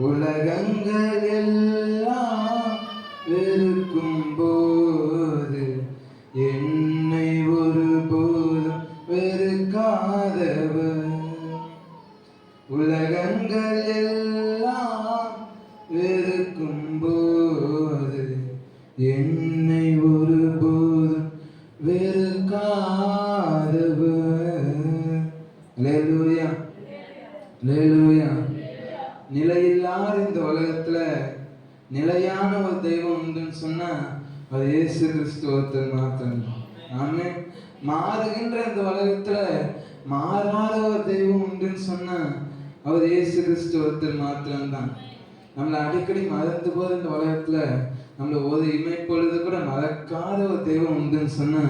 உலகங்கள் எல்லாம் வெறுக்கும் போது என்னை ஒருபோதும் வெறுக்காதவர். உலகங்கள் எல்லாம் வெறுக்கும் போது என்னை ஒருபோதும் வெறுக்காதவர். அல்லேலூயா, அல்லேலூயா. நிலையில்லாத இந்த உலகத்துல நிலையான ஒரு தெய்வம் உண்டுன்னு சொன்னா அது இயேசு கிறிஸ்து ஒருத்தர் மாத்திரம். ஆமென். மாறுகின்ற இந்த உலகத்துல மாறாத ஒரு தெய்வம் உண்டுன்னு சொன்னா அவர் இயேசு கிறிஸ்து ஒருத்தர் மாத்திரம்தான். நம்மளை அடிக்கடி மறந்து போற இந்த உலகத்துல நம்மள ஒரு இமைப்பொழுது கூட மறக்காத ஒரு தெய்வம் உண்டுன்னு சொன்னா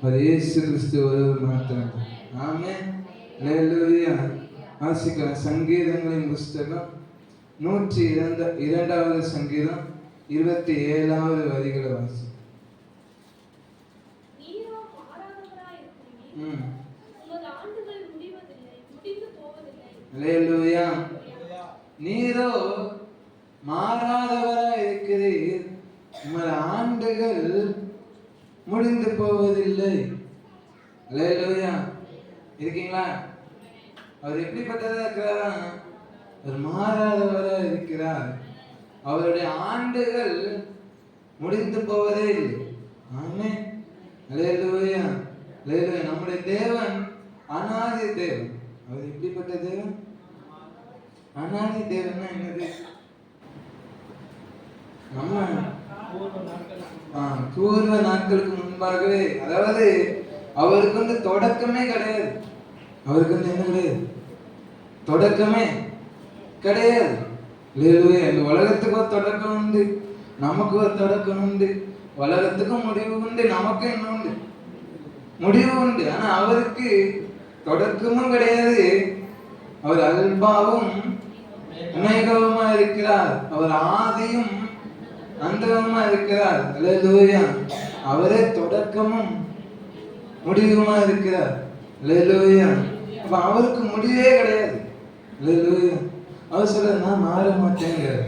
அவர் இயேசு கிறிஸ்து ஒருவர் மாத்திரம்தான். ஆமென். அல்லேலூயா. வாசிக்கலாம் சங்கீதங்களின் புஸ்தகம் 102வது சங்கீதம் 27வது வரிகளை வாசி. அல்லேலூயா. நீரோ மாறாதவராய் இருக்கிறீர், உமது ஆண்டுகள் முடிந்து போவதில்லை. அல்லேலூயா. இருக்கீங்களா? அவர் எப்படிப்பட்டதா இருக்கிறாரா? அவர் மாறாதவராக இருக்கிறார். அவருடைய ஆண்டுகள் முடிந்து போவதே இல்லை. ஆமென். அல்லேலூயா, அல்லேலூயா. நம்முடைய தேவன் அநாதி தேவன். அவர் எப்படிப்பட்ட தேவன்? அநாதி தேவன்னா என்னது? நம்ம பூர்வ நாட்களுக்கு முன்பாகவே, அதாவது அவருக்கு வந்து தொடக்கமே கிடையாது. அவருக்கு வந்து என்ன கிடையாது? தொடக்கமே கிடையாது. இல்லையே, இந்த உலகத்துக்கு ஒரு தொடக்கம் உண்டு, நமக்கு ஒரு தொடக்கம் உண்டு. உலகத்துக்கும் முடிவு உண்டு, நமக்கு என்ன உண்டு? முடிவு உண்டு. ஆனா அவருக்கு தொடக்கமும் கிடையாது. அவர் அல்பாவும் உமேகாவுமா இருக்கிறார். அவர் ஆதியும் அந்தமுமா இருக்கிறார். அல்லேலூயா. அவரே தொடக்கமும் முடிவுமா இருக்கிறார். அல்லேலூயா. அப்ப அவருக்கு முடிவே கிடையாது. அல்லேலூயா. அவர் சொல்ல நான் மாற மாட்டேங்கிறார்.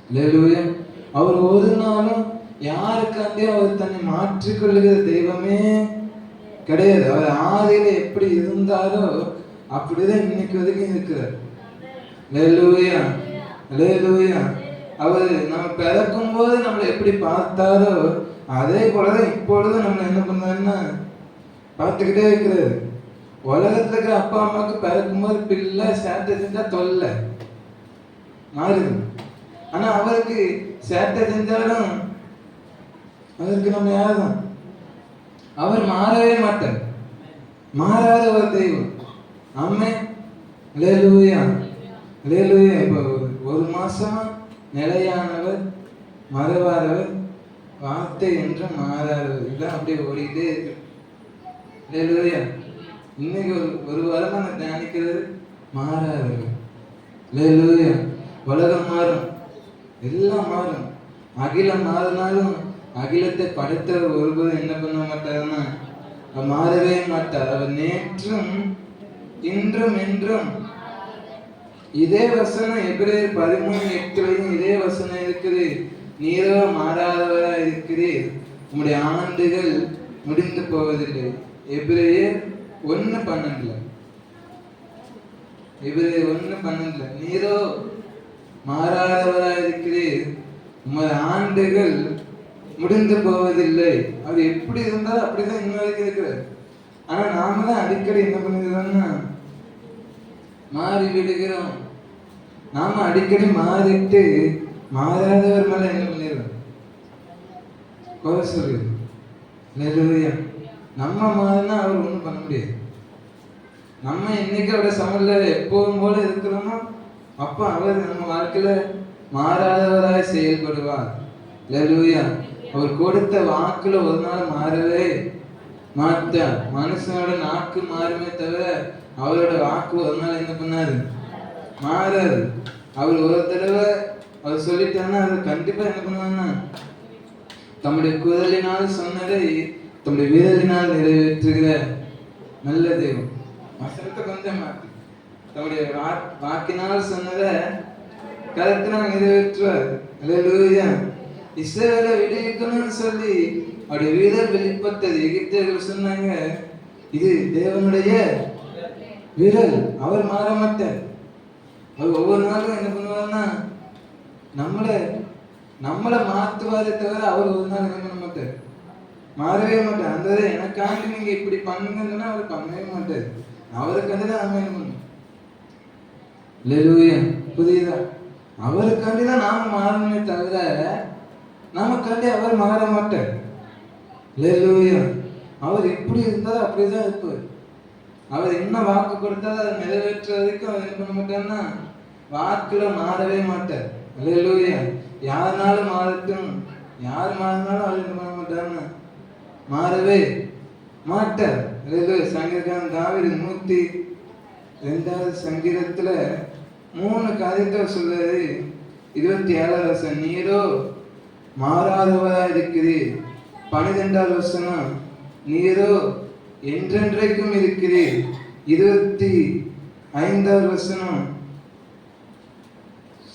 அல்லேலூயா. அவர் ஒரு நாளும் யாருக்காண்டே அவர் தன்னை மாற்றிக்கொள்ளுகிற தெய்வமே கிடையாது. அவர் ஆதியில எப்படி இருந்தாரோ அப்படிதான் இன்னைக்கு வரைக்கும் இருக்கிறார். அல்லேலூயா, அல்லேலூயா. அவர் நம்ம பிறக்கும் போது நம்மளை எப்படி பார்த்தாரோ அதே போலதான் இப்பொழுது நம்ம என்ன பண்ணாருன்னா பார்த்துக்கிட்டே இருக்கிறாரு. உலகத்துல இருக்கிற அப்பா அம்மாவுக்கு பிறக்கும் போது பிள்ளை சேட்டை செஞ்சா தொல்லை மாறுது. ஆனா அவருக்கு சேட்டை செஞ்சாலும் அவருக்கு நம்ம யாருதான்? அவர் மாறவே மாட்டார். மாறாத ஒரு தெய்வம். ஆமென். அல்லேலூயா, அல்லேலூயா. இப்போ ஒரு மாசமா நிலையானவர், மறவாதவர், வார்த்தை என்றும் மாறாதவர். இதுதான் அப்படியே ஓடிக்கிட்டே இருக்கு. அல்லேலூயா. இன்னைக்கு ஒரு வாரமா நான் தியானிக்கிறது மாறாதவர். அல்லேலூயா. உலகம் மாறும், எல்லாம் மாறும். அகிலம் மாறினாலும் அகிலத்தை படைத்தவர் ஒருபோதும் என்ன பண்ண மாட்டாருன்னா மாறவே மாட்டார். அவர் நேற்றும் இன்றும் என்றும். இதே வசனம் எபிரேயர் 13:8 இதே வசனம் இருக்குது. நீரோ மாறாதவரா இருக்கிறீர், உங்களுடைய ஆண்டுகள் முடிந்து போவதில்லை. எபிரேயர் 1:12. எபிரேயர் 1:12. நீரோ மாறாதவரா இருக்கிறீர், உமது ஆண்டுகள் முடிந்து போவதில்லை. அவர் எப்படி இருந்தாலும் அப்படிதான் இன்ன வரைக்கும் இருக்கிறார். ஆனா நாம தான் அடிக்கடி என்ன பண்ணிடுறோம்னா மாறி விடுகிறோம். நாம அடிக்கடி மாறிட்டு மாறாதவர் மேல என்ன பண்ணிடுறோம்? குறை சொல்லிடுறோம். நெருவியா. நம்ம மாறினா அவர் ஒன்றும் பண்ண முடியாது. நம்ம இன்னைக்கு அவருடைய சமநிலை எப்போதும் போல இருக்கிறோமோ அப்ப அவர் நம்ம வாழ்க்கையில மாறாதவராய் செயல்படுவார். அல்லேலூயா. அவர் கொடுத்த வாக்குல ஒரு நாள் மாறவே மாட்டார். மனுஷனோட நாக்கு மாறுமே தவிர அவரோட வாக்கு ஒரு நாள் என்ன பண்ணாரு? மாறாது. அவர் ஒரு தடவை அவர் சொல்லிட்டாருன்னா அவர் கண்டிப்பா என்ன பண்ணுவாங்கன்னா தம்முடைய குரலினால் சொன்னதை தம்முடைய விரலினால் நிறைவேற்றுகிற நல்ல தெய்வம். வசனத்தை கொஞ்சம் மாற்றி தம்முடைய வாக்கினால் சொன்னதை கருத்தினால் நிறைவேற்றுவார். அல்லேலூயா. இஸ்ரவேலை விடுவிக்கணும்னு சொல்லி அவருடைய வீரர் வெளிப்பட்டது. எகிப்தியர்கள் சொன்னாங்க, இது தேவனுடைய வீரர், அவர் மாற மாட்டார். அவர் ஒவ்வொரு நாளும் என்ன பண்ணுவார்னா நம்மளை மாத்துவாரே தவிர அவர் ஒரு நாள் என்ன பண்ண மாட்டார், மாறவே மாட்டார். அந்த எனக்காண்டி நீங்க இப்படி பண்ணுங்கன்னா அவர் பண்ணவே மாட்டார். அவருக்காண்டி தான் நம்ம என்ன பண்ணணும். அல்லேலூயா. புரியுதா? அவருக்காண்டி தான் நாம மாறணுமே தவிர நமக்காண்டி அவர் மாற மாட்டார். அல்லேலூயா. அவர் எப்படி இருந்தாலும் அப்படிதான் இருப்பார். அவர் என்ன வாக்கு கொடுத்தாலும் அதை நிறைவேற்ற வரைக்கும் அவர் என்ன பண்ண மாட்டார்னா வாக்குல மாறவே மாட்டார். அல்லேலூயா. யாருனாலும் மாறட்டும், யார் மாறினாலும் அவர் என்ன பண்ண மாட்டார்னா மாறவே மாட்டார். அல்லேலூயா. சங்கீதக்காரன் தாவீது 102வது சங்கீதத்துல 3 காரியத்தை சொல்றாரு. 27வது வசனம், நீரோ மாறாதவரா இருக்கிறீர். 12வது வசனம், நீரோ என்றென்றைக்கும் இருக்கிறீர். 25வது வசனம்,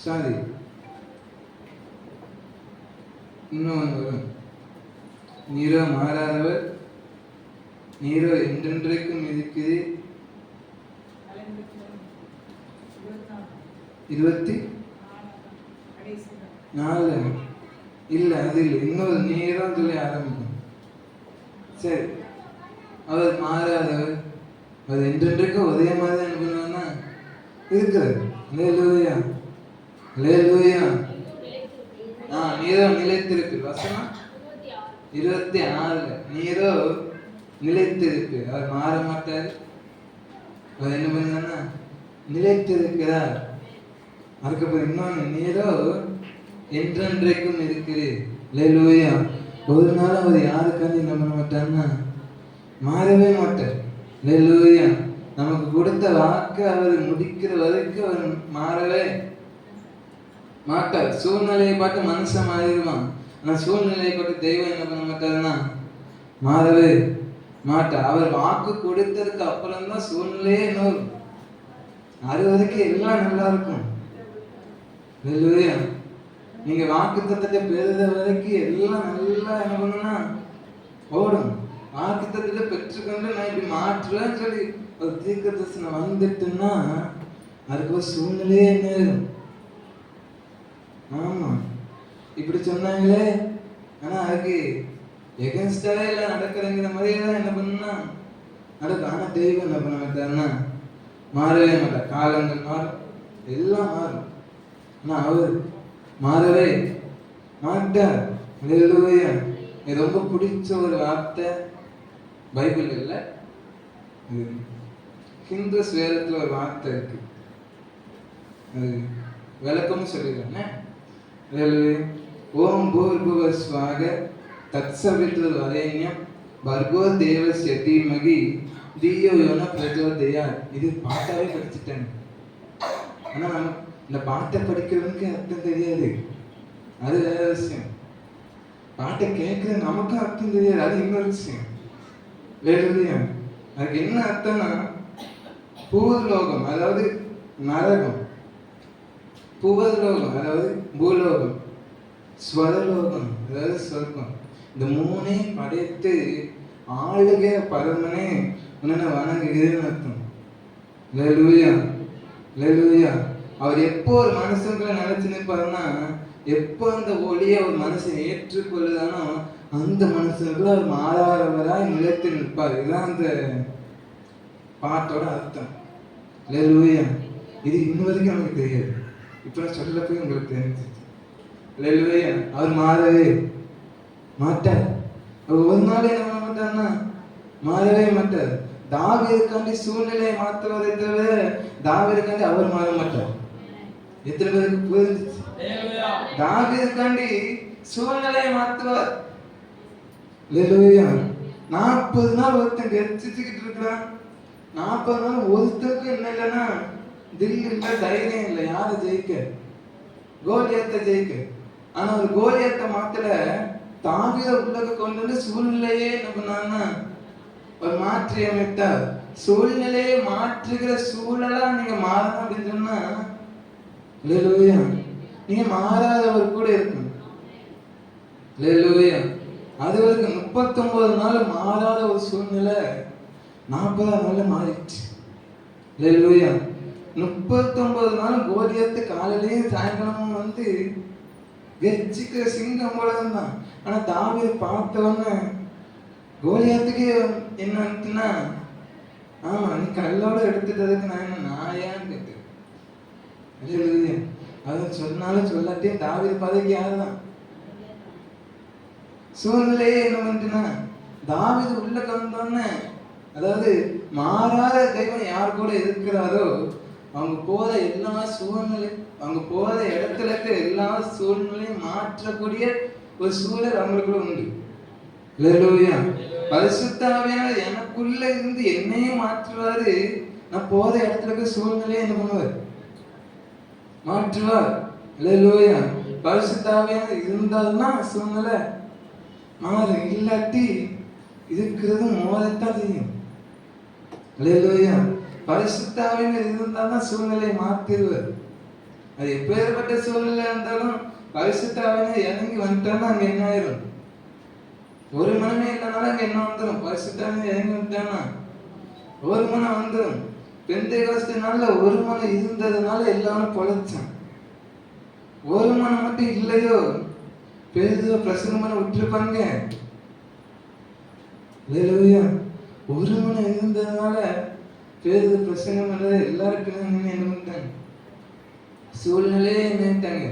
சாரி இன்னொன்று வரும், நீரோ மாறாதவர், நீரோ என்றென்றைக்கும் இருக்கிறீர். 24 இல்ல, அது இல்லை, இன்னொரு நீரோ சொல்லி ஆரம்பிக்கும். சரி, அவர் மாறாதவர், அது என்றென்றைக்கும் ஒரே மாதிரி என்ன பண்ணுவாங்கன்னா இருக்கிறார். அல்லேலூயா. அல்லேலூயா. நீரோ நிலைத்திருக்கு. வசனம் 26, நீரோ நிலைத்திருக்கு, அவர் மாற மாட்டார். அவர் என்ன பண்ணுவாங்கன்னா நிலைத்திருக்கிறார். அதுக்கப்புறம் இன்னொன்னு, நீரோ என்றென்றைக்கும் இருக்கிறீர். அல்லேலூயா. ஒரு நாள் அவர் யாருக்காண்டி என்ன பண்ண மாட்டார்னா மாறவே மாட்டார். அல்லேலூயா. நமக்கு கொடுத்த வாக்கு அவர் முடிக்கிற வரைக்கும் அவர் மாறவே மாட்டார். சூழ்நிலையை பார்த்து மனுஷன் மாறிடுவான், ஆனா சூழ்நிலையை பார்த்து தெய்வம் என்ன பண்ண மாட்டாருன்னா மாறவே மாட்டார். அவர் வாக்கு கொடுத்ததுக்கு அப்புறம் தான் சூழ்நிலையே இன்னொரு அது வரைக்கும் எல்லாம் நல்லா இருக்கும். அல்லேலூயா. நீங்க வாக்கு தத்தத்தை பெறுத வரைக்கும் எல்லாம் நல்லா என்ன பண்ணுன்னா ஓடும். வாக்கு தத்தத்தை பெற்றுக்கொண்டு நான் இப்படி மாற்றுவேன்னு சொல்லி ஒரு தீர்க்க தரிசனம் வந்துட்டுன்னா அதுக்கு ஒரு சூழ்நிலையே நேரும். ஆமா, இப்படி சொன்னாங்களே, ஆனா அதுக்கு எகன்ஸ்டாவே எல்லாம் நடக்கிறங்கிற மாதிரியே தான் என்ன பண்ணுன்னா நடக்கும். ஆனா தெய்வம் என்ன பண்ண மாட்டாருன்னா மாறவே மாட்டார். காலங்கள் மாறும், எல்லாம் மாறும், ஆனா அவர் மாறவே மாட்டார். அல்லேலூயா. எனக்கு ரொம்ப பிடிச்ச ஒரு வார்த்தை பைபிள் இல்ல, ஹிந்து வேதத்துல ஒரு வார்த்தை இருக்கு, அது விளக்கமும் சொல்லிடுறாங்க. ஓம் பூர்புவஸ்வாக தத்சவிதுர்வரேண்யம் பர்கோ தேவஸ்ய தீமகி தீயோ யோன பிரச்சோதயாத். இது பாட்டாவே படிச்சுட்டாங்க. ஆனா நம்ம இந்த பாட்டை படிக்கிறவனுக்கு அர்த்தம் தெரியாது, அது வேற விஷயம். பாட்டை கேட்கிற நமக்கும் அர்த்தம் தெரியாது, அது இன்னொரு விஷயம். வேறுலையா அதுக்கு என்ன அர்த்தம்னா பூர்லோகம் அதாவது நரகம், புவர்லோகம் அதாவது பூலோகம், ஸ்வரலோகம் அதாவது சொர்க்கம். இந்த மூணே படைத்து ஆளுகை பரமனே உன்னை வணங்குகிறேன்னு அர்த்தம். அல்லேலூயா. அல்லேலூயா. அவர் எப்போ ஒரு மனுஷங்களை நினைச்சு நிற்பாருன்னா, எப்போ அந்த ஒளியை ஒரு மனுஷன் ஏற்றுக்கொள்ளுதானோ அந்த மனுஷனுக்குள்ள அவர் மாறாதவராய் நிலைத்து நிற்பார். இதுதான் அந்த பாட்டோட அர்த்தம். அல்லேலூயா. இது இன்னும் வரைக்கும் நமக்கு தெரியாது, இப்ப சொல்ல போய் உங்களுக்கு தெரிஞ்சிச்சு. அல்லேலூயா. அவர் மாறவே மாட்டார். அவர் ஒரு நாள் என்ன பண்ண மாட்டார்னா மாறவே மாட்டார். தாவீதுக்காண்டி சூழ்நிலையை மாற்றுவதை தவிர தாவீதுக்காண்டி அவர் மாற மாட்டார். எத்தனை பேருக்கு புரிஞ்சிச்சு? தாவீதுக்காண்டி சூழ்நிலையை மாற்றுவார். அல்லேலூயா. 40 நாள் ஒருத்தன் கெச்சிச்சுக்கிட்டு இருக்கிறான். 40 நாள் ஒருத்தருக்கு என்ன இல்லைன்னா தில் இல்லை, தைரியம் இல்லை, யாரை ஜெயிக்க, கோலியத்தை ஜெயிக்க. ஆனா ஒரு கோலியத்தை மாத்திர தாவீதை உள்ளக கொண்டு வந்து சூழ்நிலையே என்ன பண்ணான்னா ஒரு மாற்றி அமைத்தார். சூழ்நிலையை மாற்றுகிற சூழலா நீங்க மாறணும் அப்படின்னு சொன்னா, அல்லேலூயா, நீங்க மாறாதவர் கூட இருக்கணும். அல்லேலூயா. அது வரைக்கும் 39 நாள் மாறாத ஒரு சூழ்நிலை 40ஆம் நாள்ல மாறிடுச்சு. அல்லேலூயா. 39 நாள் கோலியாத்து காலையிலேயும் சாயங்காலமும் வந்து கெர்ச்சிக்கிற சிங்கம் போல இருந்தான். ஆனா தாவீது பார்த்தவொன்னே கோலியாத்துக்கு என்னன்னா, ஆமா நீ கல்லோட எடுத்துட்டதுக்கு நான் என்ன நாயான்னு கேட்டேன். அல்லேலூயா. அதை சொன்னாலும் சொல்லாட்டியும் தாவீது பதவிக்கு யாருதான் சூழ்நிலையே என்ன பண்ணுனா, தாவீது உள்ள வந்தோன்னே, அதாவது மாறாத தெய்வம் யார் கூட இருக்கிறாரோ அவங்க போற எல்லா சூழ்நிலை, அவங்க போற இடத்துல இருக்க எல்லா சூழ்நிலையும் மாற்றக்கூடிய ஒரு சூழல் அவங்களுக்குள்ள உண்டு. அல்லேலூயா. பரிசுத்த ஆவியானவர் எனக்குள்ள இருந்து என்னையும் மாற்றுவாரு. நான் போற இடத்துல இருக்க சூழ்நிலையை என்ன பண்ணுவார்? மாற்றுவார். அல்லேலூயா. பரிசுத்த ஆவியானவர் இருந்தால்னா சூழ்நிலை மாறும், இல்லாட்டி இருக்கிறது மோதத்தான் செய்யும். அல்லேலூயா. பரிசுத்த ஆவியானவர் இருந்தால்தான் சூழ்நிலையை மாற்றிடுவார். அது எப்பேற்பட்ட சூழ்நிலை இருந்தாலும் பரிசுத்த ஆவியானவர் இறங்கி வந்துட்டான்னா அங்க என்ன ஆயிரும்? ஒரு மனமே இல்லைனாலும் அங்க என்ன வந்துடும்? பரிசுத்த ஆவியானவர் இறங்கி வந்துட்டானா ஒரு மனம் வந்துடும். பெந்தேகோஸ்தே நாள்ல ஒரு மனம் இருந்ததுனால எல்லாரும் பொழைச்சான். ஒரு மனம் மட்டும் இல்லையோ பேதுருவை பிரசங்கம் பண்ண விட்டுருப்பாங்க. அல்லேலூயா. ஒரு மனம் இருந்ததுனால பேதுரு பிரசங்கம் பண்ணது எல்லாருக்கும் என்ன பண்ணிட்டாங்க? சூழ்நிலையே நினைட்டாங்க.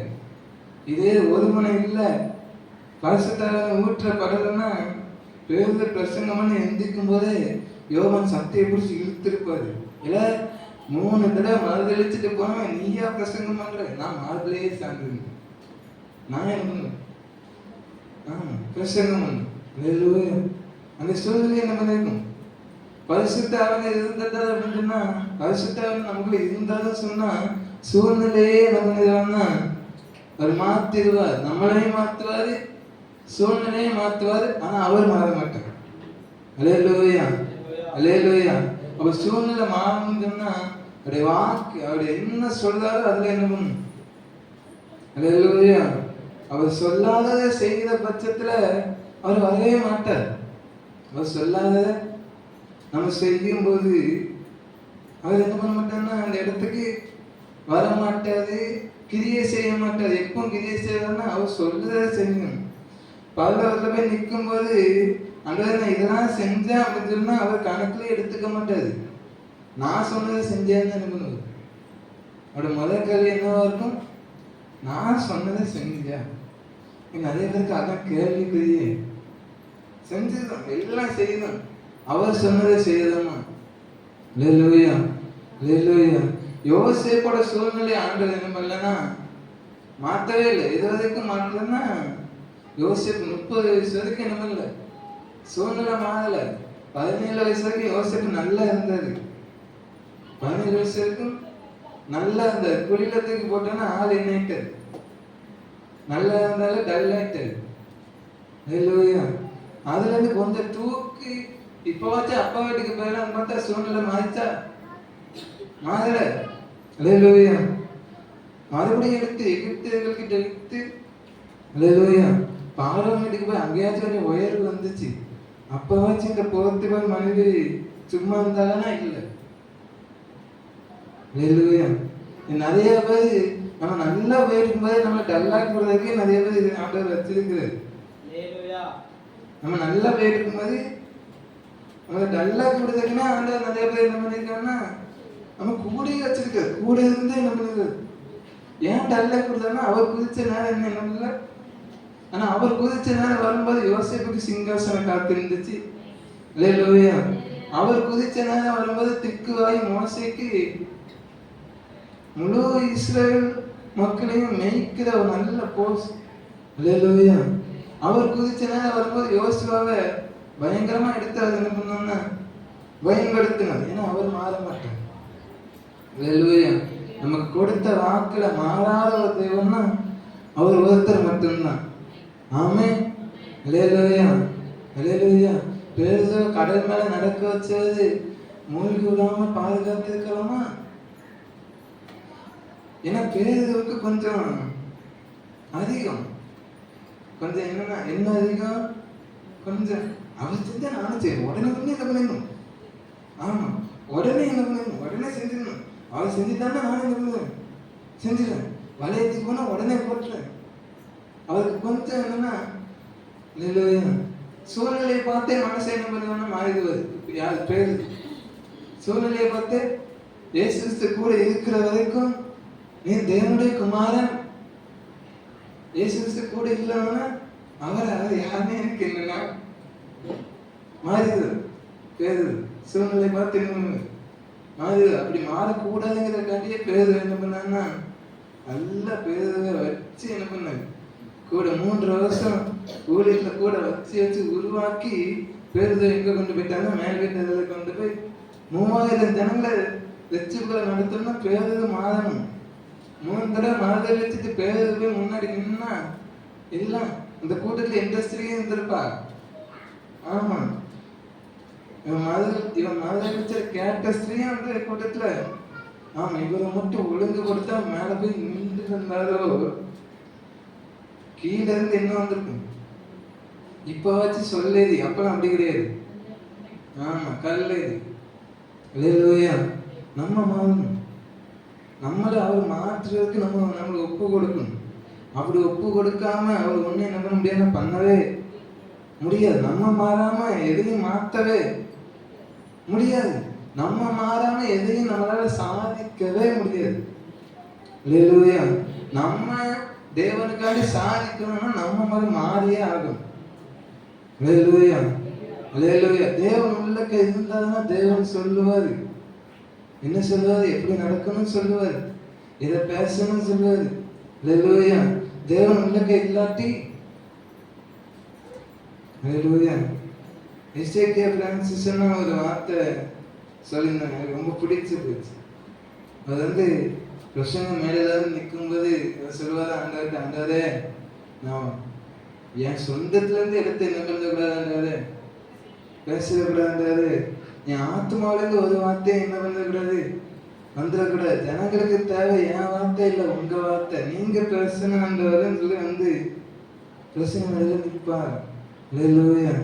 இதே ஒரு மனம் இல்லை, பரிசுத்த ஊற்ற படலைன்னா பேதுரு பிரசங்கம் பண்ணி எந்திக்கும் போதே யோவான் சட்டையை பிடிச்சி இழுத்திருப்பாரு. இல்ல 3 தடவை மறுதளிச்சுட்டு போனவன் நீயா பிரசங்கம் பண்ற? நான் மாறுதலையே சார்ந்து நான் என்ன பண்ணுவேன்? பிரசங்கம் பண்ணு. அந்த சூழ்நிலை என்ன பண்ணிருக்கணும்? பரிசுத்த ஆவியானவர் இருந்ததா அப்படின்னு சொன்னா, பரிசுத்த ஆவியானவர் நமக்குள்ள இருந்தாலும் சொன்னா சூழ்நிலையே என்ன பண்ணிடுவாங்கன்னா அவர் மாத்திடுவார். நம்மளையும் மாத்துவாரு, சூழ்நிலையும் மாத்துவாரு. ஆனா அவர் மாற மாட்டார். அல்லேலூயா. அல்லேலூயா. அப்ப சூழ்நிலை மாறணும்னு சொன்னா அவருடைய வாக்கு, அவர் என்ன சொல்றாரோ அதுல என்ன பண்ணும்? அல்லேலூயா. அவர் சொல்லாததை செய்கிற பட்சத்துல அவர் வரவே மாட்டார். அவர் சொல்லாததை நம்ம செய்யும் போது அவர் என்ன பண்ண மாட்டார்னா அந்த இடத்துக்கு வர மாட்டாரு, கிரியை செய்ய மாட்டார். எப்போ கிரியை செய்யறதுன்னா அவர் சொல்றதை செய்யணும். பல்லவத்துல போய் நிற்கும் போது அங்க நான் இதெல்லாம் செஞ்சேன் அப்படின்னு சொன்னா அவர் கணக்குல எடுத்துக்க மாட்டாரு. நான் சொன்னதை செஞ்சேன்னு என்ன பண்ணுவார்? அவரோட முதல் கேள்வி என்னவா இருக்கும்? நான் சொன்னதை செஞ்சியா? நிறைய பேருக்கு அதான் கேள்விக்குரிய. செஞ்சுதான் எல்லாம் செய்யணும், அவர் சொன்னதை செய்யதாமா. அல்லேலூயா. அல்லேலூயா. யோசேப்போட சூழ்நிலை ஆண்டவர் என்ன பண்ணலன்னா மாற்றவே இல்லை. இது வரைக்கும் மாற்றலன்னா யோசேப்பு 30 வயசு வரைக்கும் என்ன பண்ணல, சூழ்நிலை மாறல. 17 வயசு வரைக்கும் யோசேப்பு நல்லா இருந்தாரு. 17 வயசு வரைக்கும் நல்லா இருந்தாரு. குளிலத்துக்கு போட்டோன்னா ஆள் என்னாயிட்டாரு, நல்லா இருந்தாலும் டல் ஆயிட்டாரு. அல்லேலூயா. அதுல இருந்து கொஞ்சம் தூக்கி இப்ப வச்சு அப்பா வீட்டுக்கு போயிடலாம் பார்த்தா சூழ்நிலை மாறிச்சா? மாறல. அல்லேலூயா. மறுபடியும் எடுத்து எகிப்தியர்கள்கிட்ட எடுத்து, அல்லேலூயா, பார்வோன் வீட்டுக்கு போய் அங்கேயாச்சும் கொஞ்சம் உயர்வு வந்துச்சு. அப்பவாச்சும் இந்த போர்த்துகல் மனைவி சும்மா இருந்தாங்கன்னா இல்லை. அல்லேலூயா. நிறைய பேர் நம்ம நல்லா போயிருக்கும் போது நம்ம டல்லாக்கி போடுறதுக்கே நிறைய பேர் ஆண்டவர் வச்சிருக்கிறார். நம்ம நல்லா போயிருக்கும் போது நம்ம டல்லாக்கி விடுறதுக்குன்னா ஆண்டவர் நிறைய பேர் என்ன பண்ணிருக்காங்கன்னா நம்ம கூட வச்சிருக்காரு. கூட இருந்து என்ன பண்ணிருக்காரு? ஏன் டல்லாக்கி விடுறாருன்னா அவர் குதிச்ச நேரம் என்ன பண்ணல. ஆனா அவர் குதிச்ச நேரம் வரும்போது யோசேப்புக்கு சிங்காசனம் காத்திருந்துச்சு. அல்லேலூயா. அவர் குதிச்ச நேரம் வரும்போது திக்குவாய் மோசேக்கு முழு இஸ்ரேல் மக்களையும் மேய்க்கிற ஒரு நல்ல போஸ். அல்லேலூயா. அவர் குதிச்ச நேரம் வரும்போது யோசுவாவை பயங்கரமா எடுத்து அது என்ன பண்ணோம்னா பயன்படுத்தினார். ஏன்னா அவர் மாற மாட்டார். அல்லேலூயா. நமக்கு கொடுத்த வாக்குல மாறாத ஒரு தெய்வம்னா அவர் ஒருத்தர் மட்டும்தான். ஆமென். அல்லேலூயா. அல்லேலூயா. பேதுருவை கடல் மேல நடக்க வச்சது மூழ்கி விடாம பாதுகாத்து இருக்கலாமா? ஏன்னா பேதுருவுக்கு கொஞ்சம் அதிகம். கொஞ்சம் என்னன்னா என்ன அதிகம்? கொஞ்சம் அவர் செஞ்சா நானும் செய்வேன். உடனே என்ன பண்ணணும்? ஆமா, உடனே என்ன பண்ணணும்? உடனே செஞ்சிடணும். அவர் செஞ்சுட்டான்னா நானும் என்ன பண்ணுவேன்? செஞ்சிடறேன். வளையத்துக்கு போனா உடனே போட்டுறேன். அவருக்கு கொஞ்சம் என்னன்னா சூழ்நிலையை பார்த்தே மனசை என்ன பண்ணுவான்னா மாறிடுவாரு. யாரு பேரு சூழ்நிலையை பார்த்து இயேசு கிறிஸ்து கூட இருக்கிற வரைக்கும் நீ தேவனுடைய குமாரன், இயேசு கிறிஸ்து கூட இல்லைன்னா அவர் யாருமே எனக்கு என்னன்னா மாறிடுது. பேரு சூழ்நிலை பார்த்து என்ன மாறிடு. அப்படி மாறக்கூடாதுங்கிறக்காண்டியே பேரு என்ன பண்ணான்னா நல்லா பேருவை வச்சு என்ன பண்ணாங்க கூட 3 வருஷம் ஊழியத்துல கூட வச்சு உருவாக்கி பேருதை எங்க கொண்டு போயிட்டாங்க? மேல் வீட்டு கொண்டு போய் 3000 ஜனங்களை வச்சுக்குள்ள நடத்தணும்னா பேருது மாறணும். 3 தடவை மாதம் வச்சுட்டு பேருது போய் முன்னாடி நின்னா எல்லாம் இந்த கூட்டத்துல இண்டஸ்ட்ரியே இருந்திருப்பா. ஆமா, இவன் மதுரை வச்ச கேட்டஸ்ட்ரியும் அந்த கூட்டத்துல. ஆமா, இவரை மட்டும் ஒழுங்கு கொடுத்தா மேல போய் நின்று இருந்தாரோ கீழே இருந்து என்ன வந்திருக்கும்? இப்ப வச்சு சொல்லேது, அப்பெல்லாம் அப்படி கிடையாது. ஆமா, கல்லேது. அல்லேலூயா. நம்ம மாறணும். நம்மளை அவர் மாற்றுறதுக்கு நம்மளை ஒப்பு கொடுக்கணும். அப்படி ஒப்பு கொடுக்காம அவர் ஒண்ணு என்ன பண்ண முடியாது, பண்ணவே முடியாது. நம்ம மாறாம எதையும் மாற்றவே முடியாது. நம்ம மாறாம எதையும் நம்மளால சாதிக்கவே முடியாது. அல்லேலூயா. நம்ம தேவனுக்காண்டி சாதிக்கணும்னா நம்ம மாதிரி மாறியே ஆகும். அல்லேலூயா, அல்லேலூயா. தேவன் உள்ளக்க இருந்தாருன்னா தேவன் சொல்லுவாரு, என்ன சொல்லுவாரு, எப்படி நடக்கணும்னு சொல்லுவாரு, இதை பேசணும்னு சொல்லுவாரு. அல்லேலூயா. தேவன் உள்ளக்க இல்லாட்டி அல்லேலூயா. எஸ்ஏகே பிரான்சிஸ் ஒரு வார்த்தை சொல்லியிருந்தாங்க, எனக்கு ரொம்ப பிடிச்சு போச்சு. அது பிரசங்கம் மேலே நிற்கும்போது சொல்லுவாரு, ஆண்டவரே நான் என் சொந்தத்துல இருந்து எடுத்து என்ன பண்ணக்கூடாது, பேசக்கூடாது. என் ஆத்மாவிலிருந்து ஒரு வார்த்தையை என்ன பண்ணக்கூடாது, வந்துடக்கூடாது. ஜனங்களுக்கு தேவை என் வார்த்தை இல்லை, உங்க வார்த்தை, நீங்க பேசணும்ன்றவருன்னு சொல்லி பிரசங்கம் மேலே நிற்பார். அல்லேலூயா.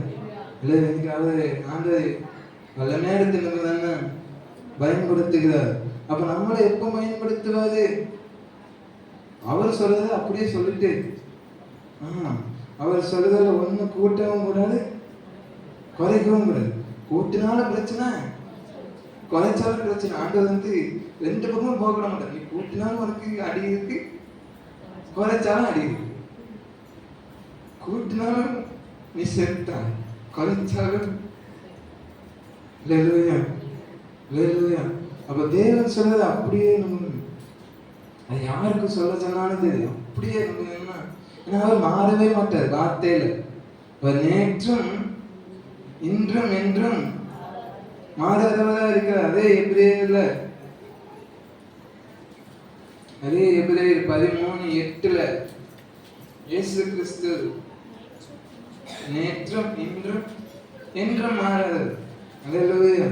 இல்லை, இன்னைக்கு அவரு ஆண்டவர் பல நேரத்தில் தானே பயன்படுத்துகிறார். அப்ப நம்மளை எப்ப பயன்படுத்துவாரு? அவர் சொல்றத அப்படியே சொல்லிட்டு, அவர் சொல்றதுல ஒண்ணு கூட்டவும் கூடாது, குறைக்கவும் கூடாது. கூட்டினாலும் பிரச்சனை, குறைச்சாலும் பிரச்சனை. ஆண்டவர் 2 பக்கமும் போக மாட்டார். நீ கூட்டினாலும் உனக்கு அடி இருக்கு, குறைச்சாலும் அடி இருக்கு. கூட்டினாலும் நீ செத்தான், குறைச்சாலும். அல்லேலூயா, அல்லேலூயா. அப்ப தேவன் சொல்றது அப்படியே அது யாருக்கு சொல்ல சொன்னாலும் தெரியும், அப்படியே ஏன்னா அவர் மாறவே மாட்டார் வார்த்தையில. அவர் நேற்றும் இன்றும் என்றும் மாறாதவரா இருக்கிறார். அதே எபிரேயர்ல, அதே எபிரேயர் 13:8 இயேசு கிறிஸ்து நேற்றும் இன்றும் என்றும் மாறாதவர். அல்லேலூயா.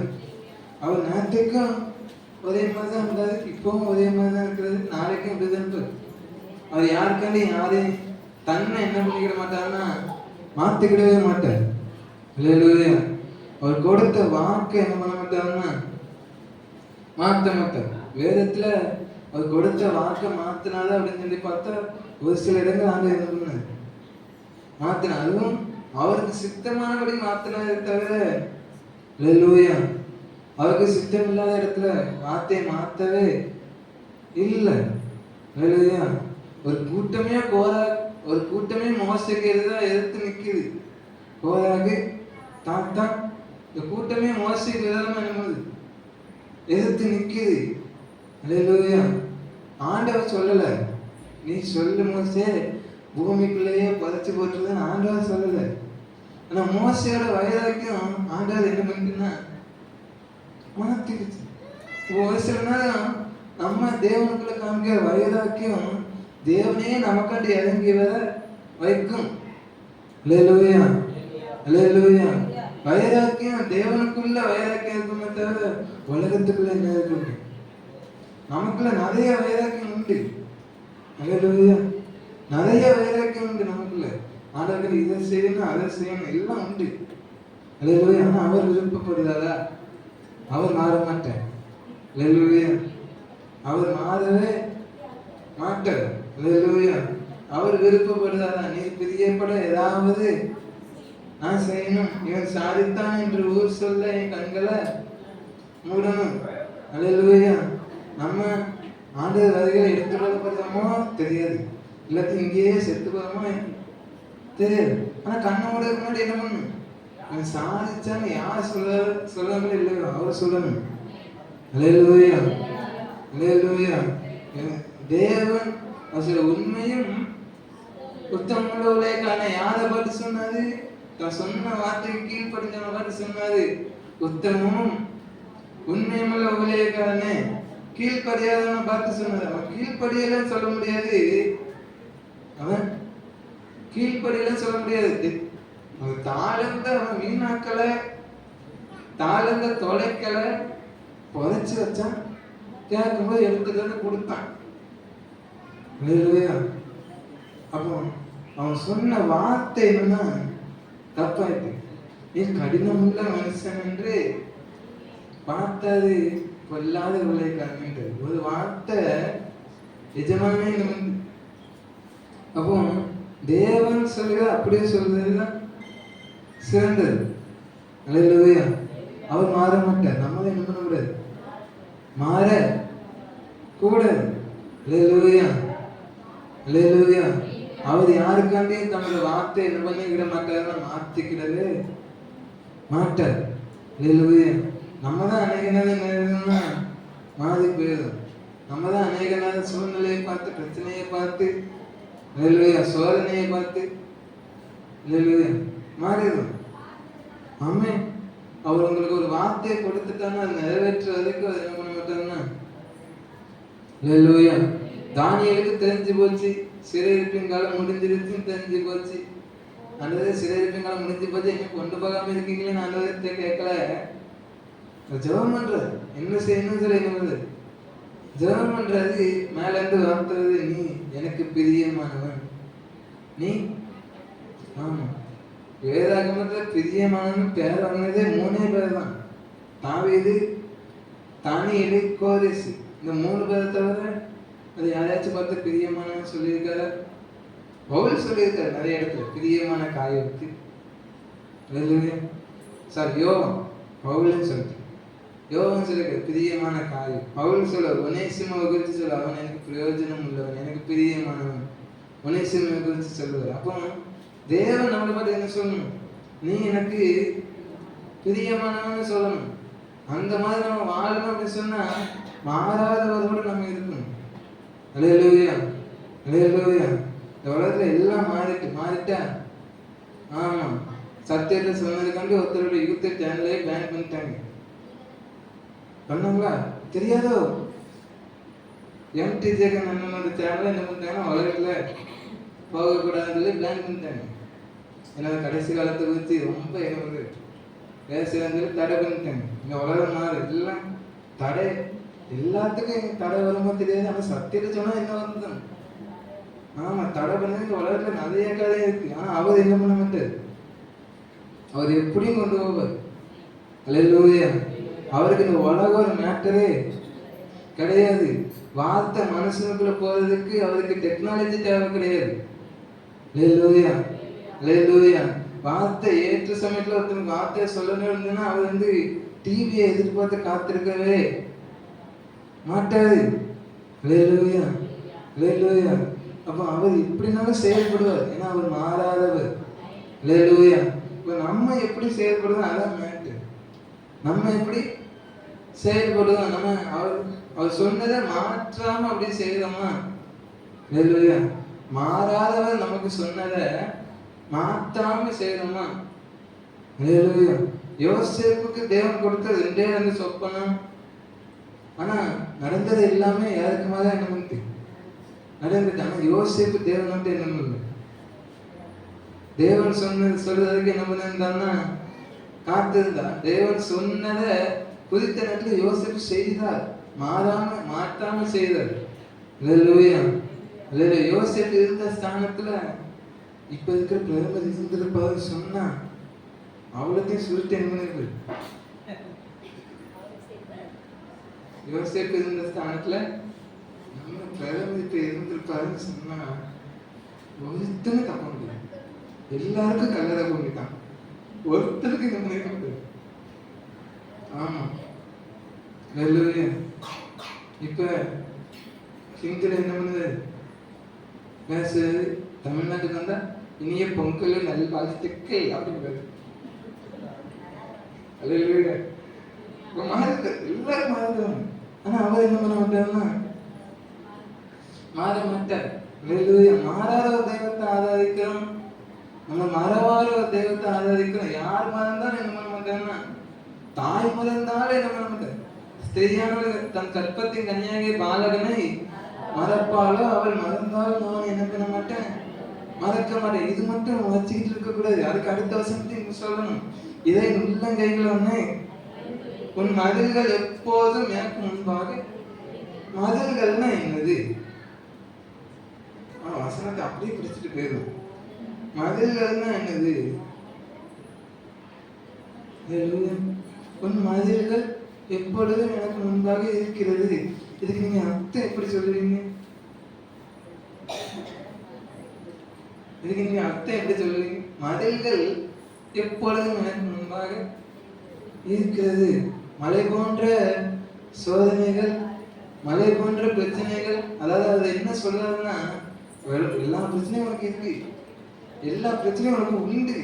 அவர் நேற்றுக்கும் ஒரே மாதிரி தான் இருந்தாரு, இப்பவும் ஒரே மாதிரி தான் இருக்கிறது, நாளைக்கும் அப்படிதான் இருப்பார். அவர் யாருக்காண்டி யாரையும் தன்னை என்ன பண்ணிக்கிட மாட்டாருன்னா மாத்திக்கிடவே மாட்டார். அல்லேலூயா. அவர் கொடுத்த வாக்கை என்ன பண்ண மாட்டாருன்னா மாற்ற மாட்டார். வேதத்துல அவர் கொடுத்த வாக்கை மாத்தினாதான் அப்படின்னு சொல்லி பார்த்தா ஒரு சில இடங்கள் ஆண்டு என்ன பண்ண மாத்தின, அதுவும் அவருக்கு சித்தமானபடி மாத்தினதை தவிர, அல்லேலூயா, அவருக்கு சித்தம் இல்லாத இடத்துல வார்த்தையை மாத்தவே இல்லை. அல்லேலூயா. ஒரு கூட்டமே மோசைக்கு எதிர்த்து நிக்குது. கோராகு தாத்தா, இந்த கூட்டமே மோசைக்கு விதமா எதிர்த்து நிக்குது. அல்லேலூயா. ஆண்டவர் சொல்லல, நீ சொல்லு மோசே, பூமிக்குள்ளேயே புதைச்சு போட்டுருதுன்னு ஆண்டவர் சொல்லல. ஆனா மோசையோட வயதாக்கும் ஆண்டவர் என்ன பண்ணிட்டுன்னா மாத்திடுச்சு. ஒரு சில நேரம் நம்ம தேவனுக்குள்ள காமிக்கிற வயதாக்கியும் தேவனே நமக்காண்டி இறங்கி வர வைக்கும். அல்லேலூயா, அல்லேலூயா. வைராக்கியம் தேவனுக்குள்ள வைராக்கியம் இருக்குமே தவிர உலகத்துக்குள்ள என்ன இருக்கு? நமக்குள்ள நிறைய வைராக்கியம் உண்டு. அல்லேலூயா. நிறைய வைராக்கியம் உண்டு நமக்குள்ள. ஆண்டவர் இதை செய்யணும் அதை செய்யணும் எல்லாம் உண்டு. அல்லேலூயா. ஆனா அவர் விருப்பப்படுறாரா? அவர் மாற மாட்டார். அல்லேலூயா. அவர் மாறவே மாட்டார். அல்லேலூயா. அவர் விருப்பப்படுறாரா? நீ பிரியப்பட ஏதாவது நான் செய்யணும், இவன் சாதித்தான் என்று ஊர் சொல்ல என் கண்களை மூடணும். அல்லேலூயா. நம்ம ஆண்டவர் வருகையை எடுத்துக்கொள்ளப்படுறோமோ தெரியாது, இல்லாட்டி இங்கேயே செத்து போறோமோ தெரியாது. ஆனா கண்ணை மூட முன்னாடி என்ன பண்ணணும்? அவன் சாதிச்சான்னு யார் சொல்லாமலே இல்லையோ அவர் சொல்லணும். அல்லேலூயா. அல்லேலூயா. தேவன் சில உண்மையும் உத்தமுள்ளவர்களான யாரை பார்த்து சொன்னாரு? தான் சொன்ன வார்த்தைக்கு கீழ்படிஞ்சவனை பார்த்து சொன்னாரு. உத்தமும் உண்மையும் உள்ள ஊழியக்காரனே, கீழ்படியாதவனை பார்த்து சொன்னாரு. அவன் கீழ்படியல சொல்ல முடியாது, அவன் கீழ்படியல சொல்ல முடியாது. அவன் தாழ்ந்த அவன் வீணாக்கல, தாழ்ந்த தொலைக்கல, புதைச்சு வச்சான். கேட்கும்போது எடுத்துட்டு வந்து கொடுத்தான். அப்போ அவன் சொன்ன வார்த்தை என்னன்னா தப்பாயிட்டு, நீ கடினமுள்ள மனுஷன் என்று பார்த்தது கொல்லாத விளைக்காரன் ஒரு வார்த்தை எஜமானே. அப்போ தேவன் சொல்லுக அப்படியே சொல்றதுதான் சிறந்தது. அல்லேலூயா. அவர் மாற மாட்டார். நம்மளே என்ன பண்ண கூடாது, மாற கூடாது. அல்லேலூயா. அல்லேலூயா. அவர் யாருக்காண்டியும் தன்னோட வார்த்தை என்ன பண்ணி விட மாட்டார், மாத்திக்கிடவே மாட்டார். அல்லேலூயா. நம்ம தான் அநேக நேரம் மாறி போயிடும். நம்ம தான் அநேக நேரம் சூழ்நிலையை பார்த்து, பிரச்சனையை பார்த்து, அல்லேலூயா, சோதனையை பார்த்து அல்லேலூயா மாறிடும். ஆமே. அவர் உங்களுக்கு ஒரு வார்த்தையை கொடுத்துட்டாங்கன்னா அது நிறைவேற்றுவதற்கு அவர் என்ன பண்ண மாட்டாருன்னா அல்லேலூயா. தானியேலுக்கு தெரிஞ்சு போச்சு சிறையிருப்பின் காலம் முடிஞ்சிருச்சுன்னு தெரிஞ்சு போச்சு. ஆண்டவரே சிறையிருப்பின் காலம் முடிஞ்சு போச்சு, எங்க கொண்டு போகாம இருக்கீங்களேன்னு ஆண்டவரத்தை கேட்கல. ஜெபம் பண்றது என்ன செய்யணும்னு சொல்லி என்ன பண்றது? ஜெபம் பண்றது மேல இருந்து வார்த்தது, நீ எனக்கு பிரியமானவன். நீ ஆமா வேதாகமத்துல பிரியமானவன் பேர் வாங்கினதே 3 பேர் தான். தாவீது, தானியேலு, கோரேசு. இந்த 3 பேரை தவிர அது யாரையாச்சும் பார்த்து பிரியமானவன் சொல்லியிருக்காரு? பவுல் சொல்லியிருக்காரு நிறைய இடத்துல பிரியமான காயத்துக்கு. சார் யோவான் பவுல்னு சொல்லிட்டு யோவான் சொல்லியிருக்காரு பிரியமான காயம். பவுல் சொல்ல ஒனேசிமாவை குறித்து சொல்ல, அவன் எனக்கு பிரயோஜனம் உள்ளவன், எனக்கு பிரியமானவன், ஒனேசிமாவை குறித்து சொல்லுவார். அப்போ தேவன் நம்மளை பார்த்து என்ன சொல்லணும்? நீ எனக்கு பிரியமானவன்னு சொல்லணும். அந்த மாதிரி நம்ம வாழணும் அப்படின்னு சொன்னா மாறாதவரோட நம்ம இருக்கணும். அல்லேலூயா. அல்லேலூயா. இந்த உலகத்துல எல்லாம் மாறிட்டா ஆமா சத்தியத்தை சொன்னதுக்காண்டி ஒருத்தரோட யூடியூப் சேனலே பேன் பண்ணிட்டாங்க. பண்ணாங்களா தெரியாதோ? MTJ நம்மளோட சேனலை என்ன பண்ணிட்டாங்கன்னா உலகத்துல போகக்கூடாதுன்னு சொல்லி பிளான் பண்ணிட்டாங்க. ஏன்னா கடைசி காலத்தை குறித்து ரொம்ப எனக்கு பேசுறது தடை பண்ணிட்டாங்க. இந்த உலகம் மாறு எல்லாம் தடை, எல்லாத்துக்கும் தடை வருமோ தெரியாது. ஆனா சத்தியத்தை சொன்னா என்ன வந்துதான் ஆமா தடை பண்ணது. இந்த உலகத்துல நிறைய கதை இருக்கு. ஆனா அவர் என்ன பண்ண மாட்டார், அவர் எப்படியும் கொண்டு போவார். அல்லேலூயா. அவருக்கு இந்த உலகம் ஒரு மேட்டரே கிடையாது. வார்த்தை மனுஷனுக்குள்ள போறதுக்கு அவருக்கு டெக்னாலஜி தேவை கிடையாது. அல்லேலூயா. அல்லேலூயா. வார்த்தை ஏற்ற சமயத்துல ஒருத்தனுக்கு வார்த்தையை சொல்லணும் இருந்ததுன்னா அவர் டிவியை எதிர்பார்த்து காத்திருக்கவே மாட்டாரு. அல்லேலூயா. அல்லேலூயா. அப்ப அவர் இப்படினாலும் செயல்படுவார். ஏன்னா அவர் மாறாதவர். அல்லேலூயா. இப்ப நம்ம எப்படி செயல்படுறோம் அதான் மேட்டு. நம்ம எப்படி செயல்படுவோம், நம்ம அவர் சொன்னதை மாற்றாம அப்படி செய்யறோமா? அல்லேலூயா. மாறாதவர் நமக்கு சொன்னதை மாற்றாம செய்யறோமா? அல்லேலூயா. யோசேப்புக்கு தேவன் கொடுத்தது 2 சொப்பனம். ஆனா நடந்தது எல்லாமே யாருக்கு மேல என்ன பண்ணி நடந்துட்டு. ஆனா யோசேப்பு தேவன் மட்டும் என்ன பண்ணல, தேவன் சொல்றதுக்கு என்ன பண்ணிருந்தான்னா காத்திருந்தார். தேவன் சொன்னதை குறித்த நேரத்தில் யோசிப்பு செய்தார், மாற்றாம செய்தார். அல்லேலூயா. யோசிப்பு இருந்த ஸ்தானத்துல இப்ப இருக்கிற பிரதமர் இருந்திருப்பாரு சொன்னா அவ்வளோத்தையும் சுருட்டு என்ன. யோசிப்பு இருந்த ஸ்தானத்துல நம்ம பிரதமர் இப்ப இருந்திருப்பாருன்னு சொன்னா ஒருத்தனை தப்ப முடியாது. எல்லாருக்கும் கல்லறை போட்டுட்டான், ஒருத்தருக்கு நம்ம இருக்க முடியாது. ஆமா. இப்ப ஹிந்தில என்ன பண்ணுது பேசுறது, தமிழ்நாட்டுக்கு வந்தா இனிய பொங்கல் நல்வாழ்த்துக்கள் அப்படிங்கிறது. மாறுது, எல்லாரும் மாறுறாங்க. ஆனா அவர் என்ன பண்ண மாட்டாருன்னா மாற மாட்டார். மாறாத ஒரு தெய்வத்தை ஆராதிக்கிறோம், நம்ம மறவாத ஒரு தெய்வத்தை ஆராதிக்கிறோம். யார் மறந்தாலும் என்ன பண்ண மாட்டாங்கன்னா, தாய் மறந்தாலும் என்ன பண்ண மாட்டார். ஸ்திரீயானவள் தன் கற்பத்தின் கன்னியாகிய பாலகனை மறப்பாலோ, அவள் மறந்தாலும் நான் என்ன பண்ண மாட்டேன், மறக்க மாட்டேன். இது மட்டும் வச்சுக்கிட்டு இருக்க கூடாது. அதுக்கு அடுத்த வசனத்தையும் சொல்லணும். இதை உள்ளங்கைகள் ஒண்ணு, உன் மதில்கள் எப்போதும் எனக்கு முன்பாக. மதில்கள்னா என்னது? வசனத்தை அப்படியே பிடிச்சிட்டு போயிடும். மதில்கள்னா என்னது? உன் மதில்கள் எப்பொழுதும் எனக்கு முன்பாக இருக்கிறது. இதுக்கு நீங்க அர்த்தம் எப்படி சொல்லுவீங்க? இதுக்கு நீங்க அர்த்தம் எப்படி சொல்லுவீங்க? மதில்கள் எப்பொழுதும் எனக்கு முன்பாக இருக்கிறது. மலை போன்ற சோதனைகள், மலை போன்ற பிரச்சனைகள், அதாவது அது என்ன சொல்றாருன்னா, எல்லா பிரச்சனையும் உனக்கு இருக்கு, எல்லா பிரச்சனையும் உனக்கு உண்டு.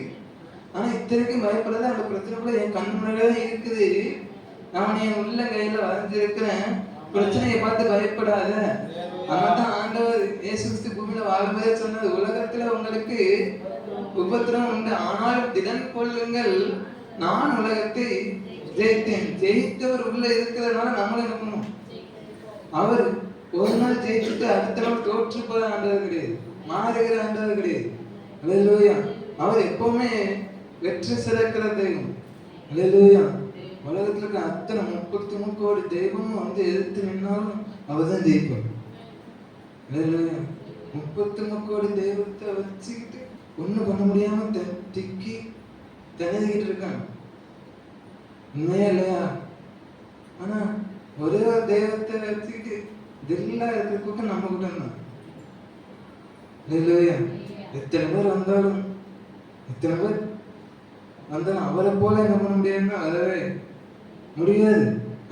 ஆனா இத்தனைக்கும் பயப்படாத, அந்த பிரச்சனைக்குள்ள என் கண் முன்னாடியே இருக்குது, நான் என் உள்ள கையில வரைஞ்சிருக்கிறேன், பிரச்சனையை பார்த்து பயப்படாத. அதனால்தான் ஆண்டவர் இயேசு கிறிஸ்து பூமியில வாழும்போதே சொன்னது, உலகத்துல உங்களுக்கு உபத்திரம் உண்டு, ஆனால் திடன் கொள்ளுங்கள், நான் உலகத்தை ஜெயித்தேன். ஜெயித்தவர் உள்ள இருக்கிறதுனால நம்மளும் என்ன பண்ணுவோம்? அவர் ஒரு நாள் ஜெயிச்சுட்டு அடுத்த நாள் தோற்று போற ஆண்டவர் கிடையாது, மாறுகிற ஆண்டவர் கிடையாது. அல்லேலூயா. அவர் எப்பவுமே வெற்றி சிறக்கிற தெய்வம். அல்லேலூயா. உலகத்துல இருக்க அத்தனை 33 கோடி தெய்வமும் வந்து எதிர்த்து நின்னாலும் அவர் தான் ஜெயிப்பார். அல்லேலூயா. 33 கோடி தெய்வத்தை வச்சுக்கிட்டு ஒண்ணும் பண்ண முடியாம திக்கி திணறிக்கிட்டு இருக்காங்க. உண்மையா இல்லையா? ஆனா ஒரே ஒரு தெய்வத்தை வச்சுக்கிட்டு தில்லா இருக்கிற கூட்டம் நம்ம கூட்டம் தான். இல்லையா? எத்தனை பேர் வந்தாலும் அவரை போல என்ன பண்ண முடியாதுன்னா வரவே முடியாது.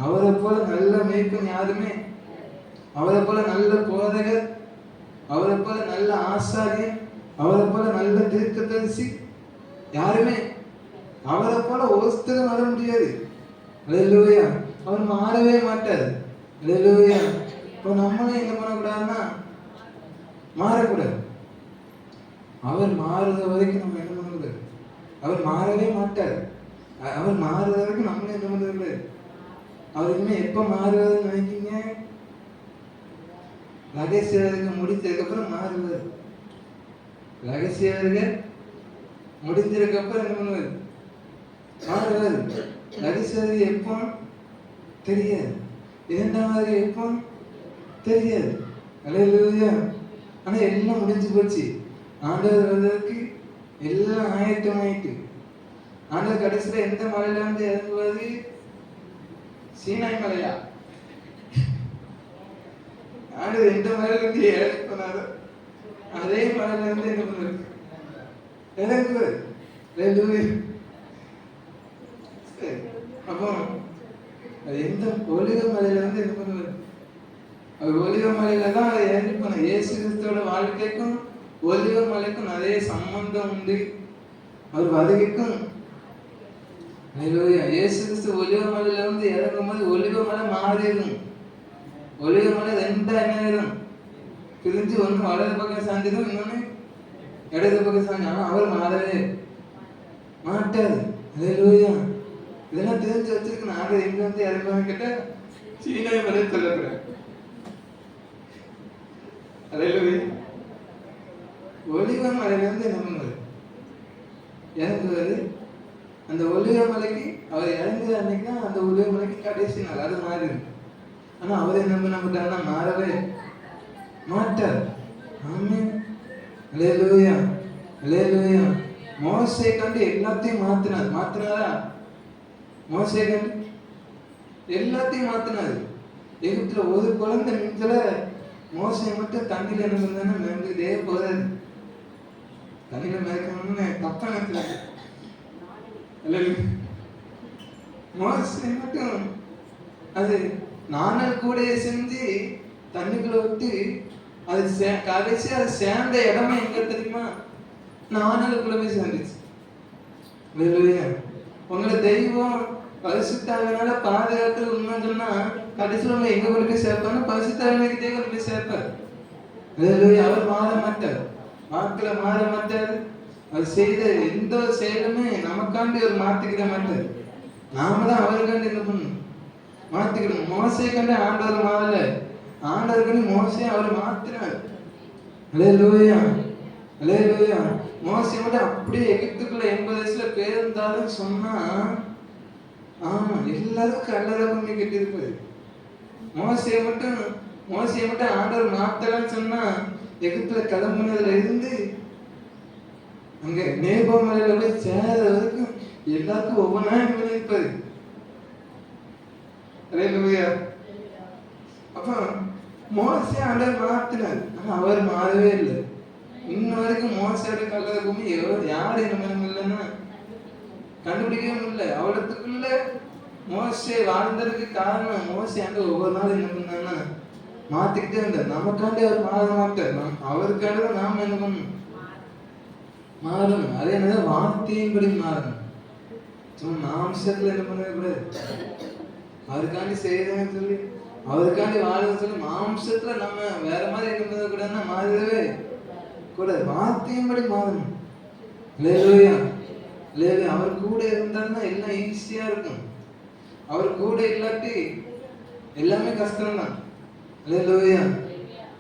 அவரை போல நல்ல மேய்ப்பன் யாருமே, அவரை போல நல்ல போதகர், அவரை போல நல்ல ஆசாரியர், அவரை போல நல்ல தீர்க்கதரிசி யாருமே, அவரை போல ஒருத்தரும் வர முடியாது. அல்லேலூயா. அவர் மாறவே மாட்டார். அல்லேலூயா. இப்போ நம்மளும் என்ன பண்ணக்கூடாதுன்னா மாறக்கூடாது. அவர் மாறுற வரைக்கும் நம்ம என்ன பண்ணக்கூடாது. அவர் மாறவே மாட்டார். அவர் மாறுற வரைக்கும் நம்மளும் என்ன பண்ணக்கூடாது. அவர் இனிமே எப்ப மாறுவதுன்னு நினைக்கீங்க? ரகசியர்கள் முடித்ததுக்கு அப்புறம் மாறுவார். ரகசியர்கள் முடிஞ்சதுக்கு அப்புறம் என்ன பண்ணுவார்? மாறுவார். ரகசியர்கள் எப்போ தெரியாது, இரண்டாவது எப்போ தெரியாது. அல்லேலூயா. ஆனா எல்லாம் முடிஞ்சு போச்சு. ஆண்டவர் வருவதற்கு எல்லாம் ஆயத்தமாயிட்டு. ஆண்டவர் கடைசியில எந்த மலையில வந்து இறங்குவது? சீனாய் மலையா? ஆண்டவர் எந்த மலையில இருந்து இறங்கி போனாரோ அதே மலையில இருந்து என்ன பண்ணுவது? இறங்குவது. அப்போ எந்த ஒலிவ மலையில வந்து என்ன பண்ணுவது? ஒலிவ மலையில தான் அதை இறங்கி போன. இயேசு கிறிஸ்துவோட வாழ்க்கைக்கும் ஒலிவ மலைக்கும் நிறைய சம்பந்தம் உண்டு. அவர் வருகைக்கும் இயேசு கிறிஸ்து ஒலிவ மலையில வந்து இறங்கும் போது ஒலிவ மலை மாறிடும். ஒலிவ மலை ரெண்டா என்ன ஆயிடும்? பிரிஞ்சு ஒண்ணு வலது பக்கம் சாஞ்சிடும், இன்னொன்னு இடது பக்கம் சாஞ்சி. ஆனா அவர் மாறவே மாட்டாரு. அல்லேலூயா. இதெல்லாம் தெரிஞ்சு வச்சிருக்கணும். ஆண்டவர் எங்க வந்து இறங்குவாங்க கேட்டா சீனாய் மலை சொல்லப்படுறேன். அல்லேலூயா. ஒலிவ மலையில இருந்து என்ன பண்ணுவாரு? இறங்குவாரு. அந்த ஒலிவ மலைக்கு அவர் இறங்குற அன்னைக்கு தான் அந்த ஒலிவ மலைக்கு கடைசி நாள், அது மாறி இருக்கு. ஆனா அவர் என்ன பண்ண மாட்டாருன்னா மாறவே மாட்டார். ஆமென். அல்லேலூயா, அல்லேலூயா. மோசே கண்டு எல்லாத்தையும் மாத்தினாரா? மோசே கண்டு எல்லாத்தையும் மாத்தினாரு. எகிப்துல ஒரு குழந்தை நிமிஷத்துல மோசை மட்டும் தண்ணியில என்ன பண்ணா மிதந்துட்டே போறாரு. தண்ணியில மிதக்கணும்னு தப்பா நினைச்சாரு. மோசை மட்டும் அது நானல் கூடையை செஞ்சு தண்ணிக்குள்ள விட்டு அது கடைசி அது சேர்ந்த இடமே எங்க தெரியுமா? நானலுக்குள்ள போய் சேர்ந்துச்சு. உங்களை தெய்வம் பரிசுத்தாவினால பாதுகாத்து உண்மை சொன்னா கடைசியில் உங்களை எங்க கொண்டு போய் சேர்ப்பான்னு பரிசுத்தாவினே கொண்டு போய் சேர்ப்பார். அவர் மாற மாட்டார், வாக்குல மாற மாட்டார். அவர் செய்த எந்த செயலுமே நமக்காண்டி அவர் மாத்திக்கிட மாட்டார். நாம தான் அவருக்காண்டி என்ன பண்ணணும்? மாத்திக்கணும். மோசை கண்டு ஆண்டவர் மாறல, ஆண்டவர் கண்டு மோசையை அவர் மாத்தினார். அல்லேலூயா, அல்லேலூயா. மோசை மட்டும் அப்படியே எகிப்துக்குள்ள 80 வயசுல பேருந்தாலும் சொன்னா ஆமா எல்லாரும் கல்லறை பண்ணி கட்டியிருப்பாரு. மோசையை மட்டும் ஆண்டவர் மாத்தலன்னு சொன்னா எகிப்துல கிளம்புனதுல இருந்து அங்க நேபோ மலையில போய் சேர வரைக்கும் எல்லாருக்கும் ஒவ்வொன்றா பண்ணியிருப்பாரு. அப்ப மோசை ஆண்டவர் மாத்தினார், ஆனா அவர் மாறவே இல்லை. இன்ன வரைக்கும் மோசையோட கல்லறை பூமி யாரு என்ன இல்லைன்னா கண்டுபிடிக்கவே முடியல. அவளுக்குள்ள மோசை வாழ்ந்ததுக்கு காரணம் மோசை அங்க ஒவ்வொரு நாள் என்ன பண்ணான்னா மாத்திக்கிட்டே இருந்தார். நமக்காண்டி அவர் மாற மாட்டார், அவருக்காக நாம என்ன பண்ணணும்? மாறணும். அதே என்னதான் வார்த்தையின்படி மாறணும். சும்மா மாம்சத்துல என்ன பண்ணவே கூடாது. அவருக்காண்டி செய்யறேன்னு சொல்லி அவருக்காண்டி வாழன்னு சொல்லி மாம்சத்துல நம்ம வேற மாதிரி என்ன பண்ண கூடாதுன்னா மாறவே கூடாது. வார்த்தையின்படி மாறணும். அல்லேலூயா, அல்லேலூயா. அவர் கூட இருந்தாருன்னா எல்லாம் ஈஸியா இருக்கும். அவர் கூட இல்லாட்டி எல்லாமே கஷ்டம்தான். அல்லேலூயா,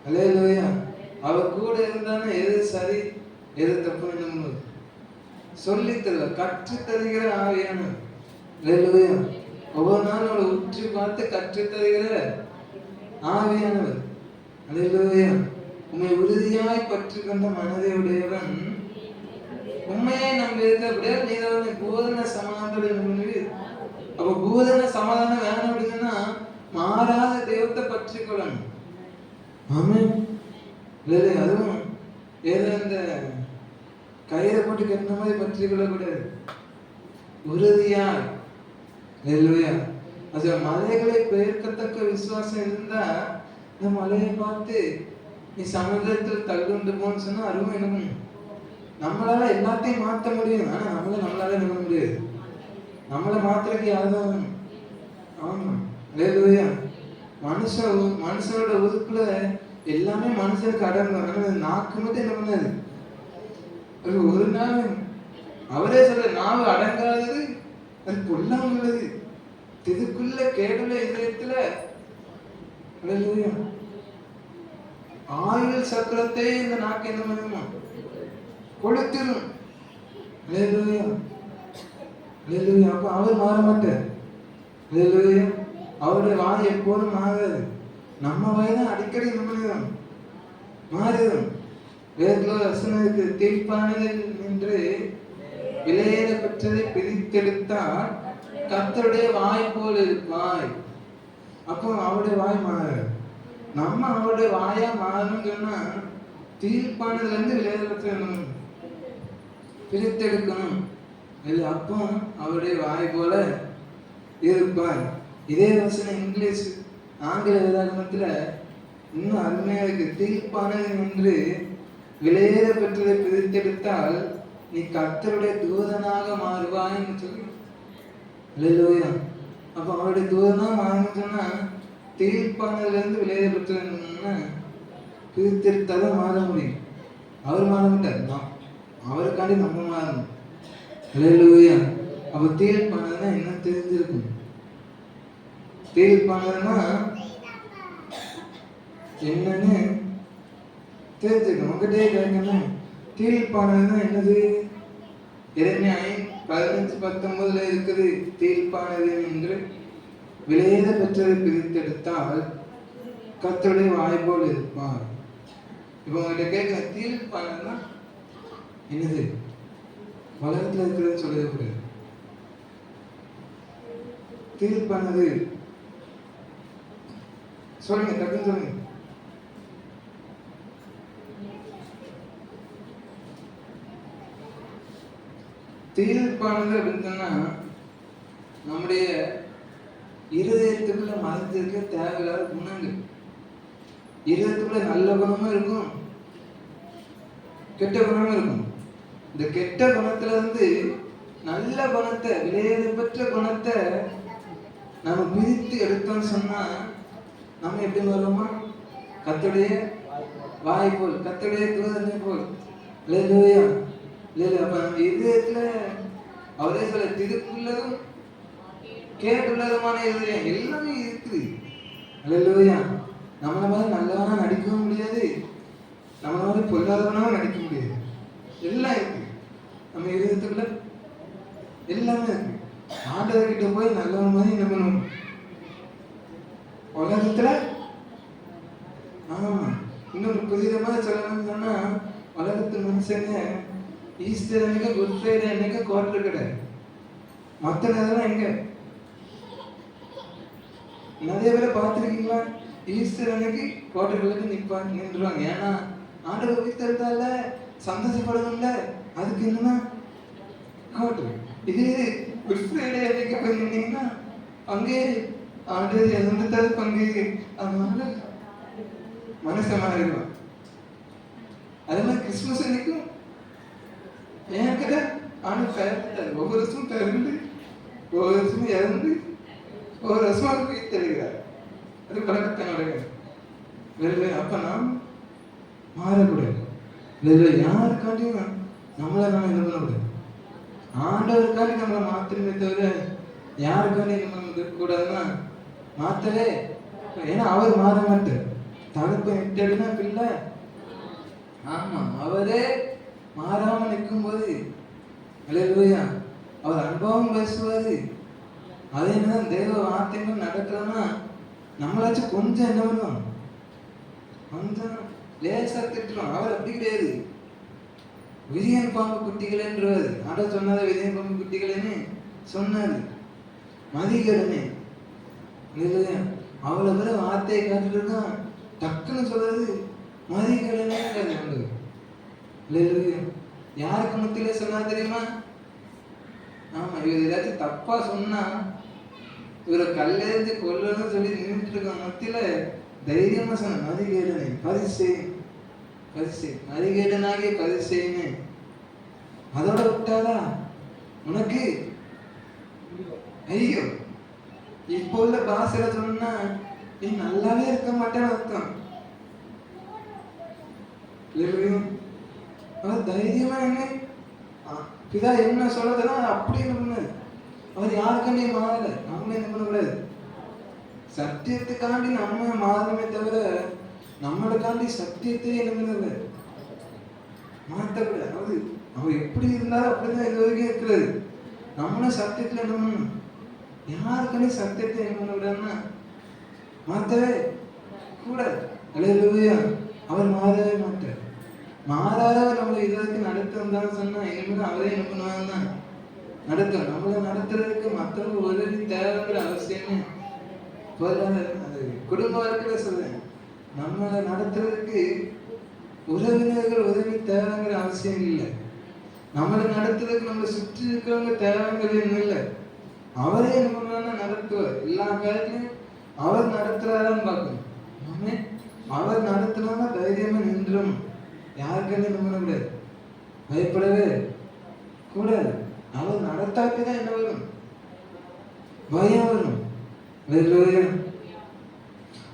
அல்லேலூயா. அவர் கூட இருந்தானா எது சரி எது தப்புன்னு சொல்லி தருவார், கற்று தருகிற ஆவியானவர். அல்லேலூயா. ஒவ்வொரு நாளும் அவளை உற்று பார்த்து கற்று தருகிற ஆவியானவர். அல்லேலூயா. உண்மை உறுதியாய் பற்றி கொண்ட மனதை உடையவன் உண்மையை நம்ம இருக்கிறபடியா நீ பூதன சமாதானம். அப்ப பூதன சமாதானம் வேணும் அப்படின்னா மாறாத தெய்வத்தை பற்றி கொள்ளணும். ஆமென். அதுவும் ஏதோ இந்த கயிறை போட்டு கட்டின மாதிரி பற்றி கொள்ளக்கூடாது. உறுதியாய். அது மலைகளை பெயர்க்கத்தக்க விசுவாசம் இருந்தா இந்த மலையை பார்த்து நீ சமுதிரத்தில் தள்ளுண்டு போன்னு சொன்னா அருமை என்ன பண்ணும்? நம்மளால எல்லாத்தையும் மாற்ற முடியும், ஆனா நம்மளால என்ன பண்ண முடியாது. நம்மளை மாத்திரக்கு யாரும். ஆமா, அல்லேலூயா. மனுஷனோட உறுப்புல எல்லாமே மனுஷனுக்கு அடங்கும். ஆனா நாக்கு மட்டும் என்ன பண்ணாது? ஒரு நாள் அவரே சொல்ற நாவு அடங்காதது அது பொல்லாம உள்ளது, இதுக்குள்ள கேடுள்ள இதயத்துல. அல்லேலூயா. ஆயுள் சக்கரத்தை இந்த நாக்கு என்ன பண்ணுமா? கொளுத்திரும். அல்லேலூயா, அல்லேலூயா. அப்ப அவர் மாற மாட்டார். அல்லேலூயா. அவருடைய வாய் எப்போதும் மாறாது. நம்ம வாய்தான் அடிக்கடி நம்ம மாறிடும். வேதத்துல வசனம் இருக்கு, தீர்ப்பானதில் நின்று விலையேற பெற்றதை பிரித்தெடுத்தால் கர்த்தருடைய வாய் போல் இருப்பாய். அப்போ அவருடைய வாய் மாறாது. நம்ம அவருடைய வாயா மாறணும்னு சொன்னா தீர்ப்பானதுல இருந்து விலையேற பிரித்தெடுக்கணும். அப்போ அவருடைய வாய் போல இருப்பார். இதே வசனம் இங்கிலீஷ் ஆங்கில வேதாகமத்துல இன்னும் அருமையா இருக்கு. தீர்ப்பானது என்று விலையேற பெற்றதை பிரித்தெடுத்தால் நீ கர்த்தருடைய தூதனாக மாறுவாய்ன்னு சொல்லி. அல்லேலூயா. அப்ப அவருடைய தூதனா மாறணும்னு சொன்னா தீர்ப்பானதுல இருந்து விலையேற பெற்றதுன்னா பிரித்தெடுத்தாதான் மாற முடியும். அவர் மாற மாட்டார், அவருக்காண்டி நம்ம மாறணும். அல்லேலூயா. அப்ப தீர்ப்பானதுன்னா என்ன தெரிஞ்சிருக்கும்? தீர்ப்பானதுன்னா என்னன்னு தெரிஞ்சுக்கணும். உங்ககிட்டே கேட்கணும். தீர்ப்பானதுன்னா என்னது? எரேமியா 15-19 இருக்குது. தீர்ப்பானது என்று விலையேற பெற்றதை பிரித்தெடுத்தால் கர்த்தருடைய வாய் போல் இருப்பார். இப்ப உங்ககிட்ட கேட்க, தீர்ப்பானதுன்னா என்னது? உலகத்துல இருக்கிறது சொல்லக்கூடாது. தீர்ப்பானது சொல்லுங்க, டக்குன்னு சொல்லுங்க. தீர்ப்பானது அப்படின்னு சொன்னா நம்முடைய இருதயத்துக்குள்ள மறைஞ்சிருக்க தேவையில்லாத குணங்கள். இருதயத்துக்குள்ள நல்ல குணமும் இருக்கும், கெட்ட குணமும் இருக்கும். இந்த கெட்ட குணத்துல இருந்து நல்ல குணத்தை, விலையேற பெற்ற குணத்தை நம்ம பிரித்து எடுத்தோம்னு சொன்னா நம்ம எப்படி வருவோமா? கர்த்தருடைய வாய் போல், கர்த்தருடைய தூதனை போல். அல்லேலூயா. இல்ல அப்ப நம்ம இதயத்துல அவரே சொல்ல, திருக்குள்ளதும் கேட்டுள்ளதுமான இதயம் எல்லாமே இருக்குது. அல்லேலூயா. நம்மள மாதிரி நல்லவனா நடிக்கவும் முடியாது, நம்மள மாதிரி பொல்லாதவனா நடிக்க முடியாது. எல்லாம் இருக்கு நம்ம இதயத்துக்குள்ள, எல்லாமே இருக்கு. ஆண்டவர்கிட்ட போய் நல்லவன் மாதிரி என்ன பண்ணுவோம் உலகத்துல? ஆமா. இன்னொரு புதிதமா சொல்லணும்னு சொன்னா, உலகத்து மனுஷங்க ஈஸ்டர் அன்னைக்கு, குட் ஃப்ரைடே அன்னைக்கு குவார்டர் கிடையாது. மற்ற நேரம் எங்க? நிறைய பேரை பார்த்துருக்கீங்களா? ஈஸ்டர் அன்னைக்கு குவார்டர்களுக்கு நின்றுவாங்க. ஏன்னா ஆண்டவர் உயிர்த்தெழுந்தால சந்தோஷப்படணும்ல, அதுக்கு என்னன்னா குவார்டர். இது குட் ஃப்ரைடே அன்னைக்கு போய் நின்னீங்கன்னா அங்கே ஆண்டவர் இறந்துட்டாரு பங்கு, அதனால மனுஷன் மாறிடுவான். அதே மாதிரி கிறிஸ்துமஸ் அன்னைக்கும் ஏன் கிட்ட ஆண்டவர் பிறந்துட்டாரு. ஒவ்வொரு வருஷமும் பிறந்து, ஒவ்வொரு வருஷமும் இறந்து, ஒவ்வொரு வருஷமா போய் தெரிகிறார். அது பழக்கத்தினுடைய வெள்ளை. அப்ப நாம் மாறக்கூடாது. வெள்ளை யாருக்காண்டியும் நம்மளை நம்ம என்ன பண்ணக்கூடாது, ஆண்டவருக்காண்டி நம்மளை மாத்திரமே தவிர யாருக்காண்டி நம்ம இருக்கக்கூடாதுன்னா மாத்தவே. ஏன்னா அவர் மாற மாட்டார். தகப்பன் விட்டடினா பிள்ளை. ஆமா, அவரே மாறாம நிற்கும் போது அல்லேலூயா அவர் அனுபவம் பேசுவாரு. அதே என்னதான் தேவ வார்த்தைகள் நடக்கலன்னா நம்மளாச்சும் கொஞ்சம் என்ன பண்ணுவோம், கொஞ்சம் லேசா திட்டுறோம். அவர் அப்படி கிடையாது. விரியன் பாம்பு குட்டிகளேன்றாரு. ஆட சொன்னதை விரியன் பாம்பு குட்டிகளேன்னு சொன்னாரு. மதிகடனே அவ்வளவு பேர வார்த்தையை காட்டிட்டு இருக்கான். டக்குன்னு சொல்றது மதிகடனே. யாருக்கு மத்தியில சொன்னா தெரியுமா? ஆமா, இவர் ஏதாச்சும் தப்பா சொன்னா இவரை கல்லெறிஞ்சு கொல்லணும்னு சொல்லி நின்றுட்டு இருக்க மத்தியில தைரியமா சொன்ன மதிகேடனை பரிசு பரிசு, மதிகேடனாகிய பரிசேன்னு. அதோட விட்டாரா உனக்கு? ஐயோ, இப்போ உள்ள பாசையில சொன்னா நீ நல்லாவே இருக்க மாட்டேன்னு அர்த்தம். தைரியமா என்ன பிதா என்ன சொல்றதுன்னா அப்படி என்ன பண்ணாரு. அவர் யாருக்காண்டி மாறல, நம்ம என்ன பண்ணக்கூடாது, சத்தியத்துக்காண்டி நம்ம மாறணுமே தவிர நம்மளுக்காண்டி சத்தியத்தை என்ன பண்ணக்கூடாது, மாற்றக்கூடாது. அதாவது அவர் எப்படி இருந்தாலும் அப்படிதான் இது வரைக்கும் இருக்கிறது. நம்மளும் சத்தியத்துல என்ன பண்ணணும், யாருக்காண்டி சத்தியத்தை என்ன பண்ணக்கூடாதுன்னா மாற்றவே கூடாது. அல்லேலூயா. அவர் மாறவே மாட்டார். மாறாதவர் நம்மளை இது வரைக்கும் நடத்த வந்தாலும் சொன்னா இனிமேல் அவரே என்ன பண்ணுவாங்கன்னா நடத்தும். நம்மளை நடத்துறதுக்கு மற்றவங்க உதவி தேவைங்கிற அவசியமே அது குடும்ப வாழ்க்கையில சொல்றேன். நம்மளை நடத்துறதுக்கு உறவினர்கள் உதவி தேவைங்கிற அவசியம் இல்லை. நம்மளை நடத்துறதுக்கு நம்ம சுற்றி இருக்கிறவங்க தேவைங்கிறது இல்லை. அவரே என்ன பண்ணுவாங்கன்னா நடத்துவார். எல்லா காலத்திலையும் அவர் நடத்துறாரான்னு பார்க்கணும். நம்ம அவர் நடத்தினா தைரியமா நின்றும். யாருக்காண்டி என்ன பண்ணக்கூடாது, பயப்படவே கூடாது. அவர் நடத்தாக்குதான் என்ன வரும், பயம் வரும்.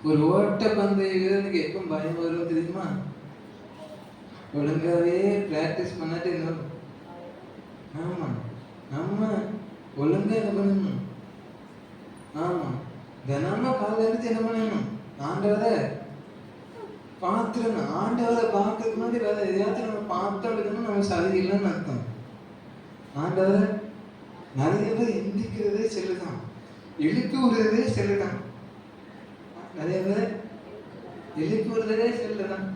ஒரு ஓட்ட பந்தய வீரனுக்கு எப்ப பயம் வரும் தெரியுமா? ஒழுங்காவே பிராக்டிஸ் பண்ணாட்டு என்ன. ஆமா, நம்ம ஒழுங்கா என்ன பண்ணணும். ஆமா, தினமும் காலையில இருந்து என்ன பண்ணணும், ஆண்டவரை பார்த்துடணும். ஆண்டவரை பார்க்கறதுக்கு முன்னாடி வேற எதையாச்சும் நம்ம பார்த்தோம் அப்படின்னா நம்ம சரியில்லைன்னு அர்த்தம். ஆண்டவரை நிறைய பேர் எந்திக்கிறதே செல்லுதான், எழுப்பி விடுறதே செல்லுதான். நிறைய பேர் எழுப்பி விடுறதே செல்லுதான்,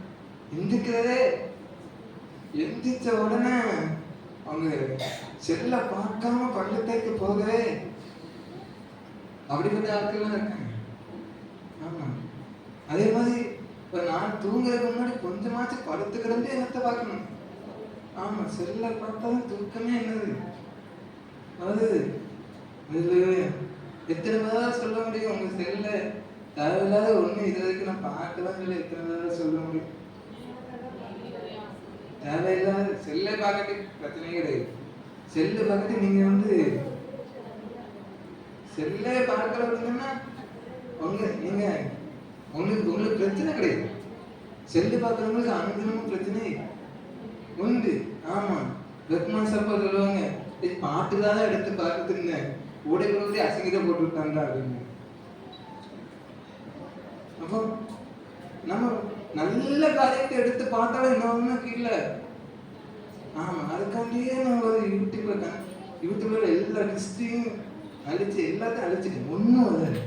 எந்திக்கிறதே எந்திரிச்ச உடனே அவங்க செல்ல பார்க்காம பள்ளத்தைக்கு போகவே அப்படிப்பட்ட ஆட்கள்லாம் இருக்காங்க. ஆமா, அதே மாதிரி இப்ப நான் தூங்குறதுக்கு முன்னாடி கொஞ்சமாச்சும் படுத்து கிடந்து என்னத்தை பார்க்கணும். ஆமா, செல்ல பார்த்தாலும் தூக்கமே என்னது அது. எத்தனை பேராவது சொல்ல முடியும் உங்க செல்ல தேவையில்லாத ஒண்ணு இது வரைக்கும் நான் பார்க்கலாம் இல்லை, எத்தனை பேராவது சொல்ல முடியும்? தேவையில்லாத செல்லை பார்க்கட்டு பிரச்சனையே கிடையாது. செல்லை பார்க்கட்டு நீங்க செல்லை பார்க்கல அப்படின்னா நீங்க உங்களுக்கு பிரச்சனை கிடையாது. செல்லு பார்க்கறவங்களுக்கு அனுதினமும் பிரச்சனை உண்டு. ஆமா, பெக்மான் சப்பா சொல்லுவாங்க, பாட்டுதான் எடுத்து பார்த்துருங்க, ஊடகங்களுடைய அசிங்கத்தை போட்டு விட்டாங்க அப்படின்னு. அப்போ நம்ம நல்ல காரியத்தை எடுத்து பார்த்தாலும் இன்னொன்னு இல்லை. ஆமா, அதுக்காண்டியே நம்ம ஒரு யூடியூப்ல எல்லா ஹிஸ்டரியும் அழிச்சு எல்லாத்தையும் அழிச்சிட்டு ஒன்றும் வராது.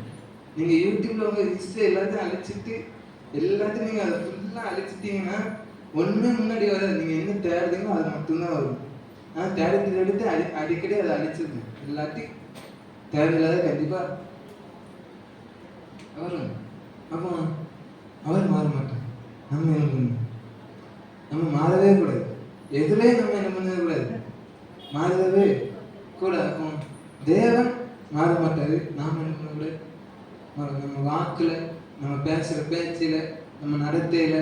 நீங்க யூடியூப்ல உங்க ஹிஸ்டரி எல்லாத்தையும் அழிச்சிட்டு எல்லாத்தையும் நீங்க அதை ஃபுல்லா அழிச்சிட்டீங்கன்னா ஒண்ணுமே முன்னாடி வராது. நீங்க என்ன தேடுறீங்களோ அது மட்டும்தான் வரும். ஆனா தேடி எடுத்து அடிக்கடி அதை அழிச்சிருக்கணும். எல்லாத்தையும் தேவையில்லாத கண்டிப்பா வரும். அப்போ அவர் மாற மாட்டார். நம்ம மாறவே கூடாது. எதுலேயும் நம்ம என்ன பண்ணவே கூடாது, மாறவே கூட. அப்போ தேவன் மாற மாட்டாரு. நாம் என்ன பண்ணக்கூடாது, நம்ம வாக்குல, நம்ம பேசுற பேச்சில, நம்ம நடத்தையில,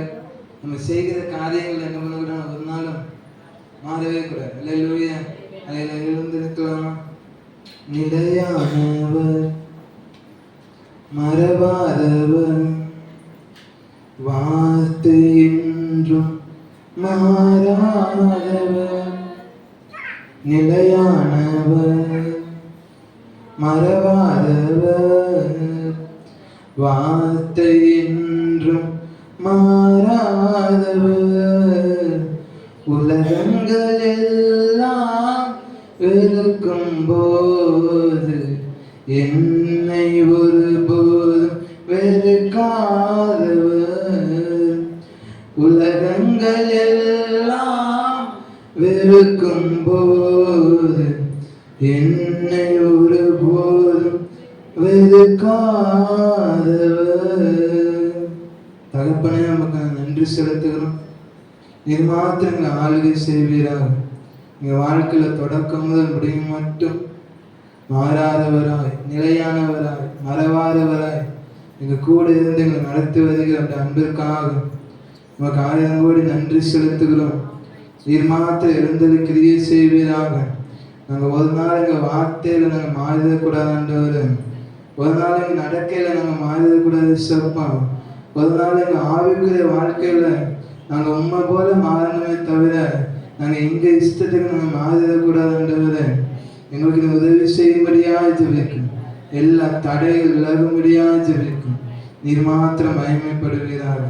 நம்ம செய்கிற காரியங்கள் என்ன பண்ணக்கூடாது, ஒரு நாளும் மாறவே கூடாது. அல்லேலூயா. அதில் எழுந்திருக்கலாம். நிலையானவர், மறவாதவர், வார்த்தை என்றும் மாறாதவர். நிலையானவர், மறவாதவர், வார்த்தை என்றும் மாறாதவர். உலகங்கள் எல்லாம் வெறுக்கும் போது என்னை ஒருபோதும் வெறுக்காதவர். உலகங்கள் எல்லாம் வெறுக்கும் போது என்னை ஒருபோதும் வெறுக்காதவர். தகப்பனே, நமக்கு நன்றி செலுத்துகிறோம். இது மாத்திரம் எங்க ஆளுகை செய்வீராக. எங்க வாழ்க்கையில தொடக்கம் முதல் முடியும் மட்டும் மாறாதவராய், நிலையானவராய், மறவாதவராய் எங்க கூட இருந்து எங்களை நடத்தி வருகிற அந்த அன்பிற்காக நமக்கு ஆயிரம் கோடி நன்றி செலுத்துகிறோம். நீர் மாத்திரம் எழுந்தது கிரியை செய்வீராக. நாங்கள் ஒரு நாள் எங்கள் வார்த்தையில நாங்கள் மாறிடக்கூடாதுன்றவர். ஒரு நாள் எங்கள் நடக்கையில நாங்கள் மாறிடக்கூடாது சப்பா. ஒரு நாள் எங்கள் ஆவிக்குரிய வாழ்க்கையில நாங்கள் உண்மை போல மாறணுமே தவிர நாங்கள் எங்க இஷ்டத்துக்கு நாங்கள் மாறிடக்கூடாதுன்றவர். எங்களுக்கு இந்த உதவி செய்யும்படியா ஜெபிக்கும். எல்லா தடைகள் விலகும்படியா ஜெபிக்கும். நீர் மாத்திரம் மகிமைப்படுவீராக.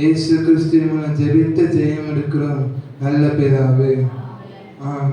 இயேசு கிறிஸ்துவின் மூலம் ஜெபித்து ஜெயம் எடுக்கிறோம் நல்ல பிதாவே. ஆம்.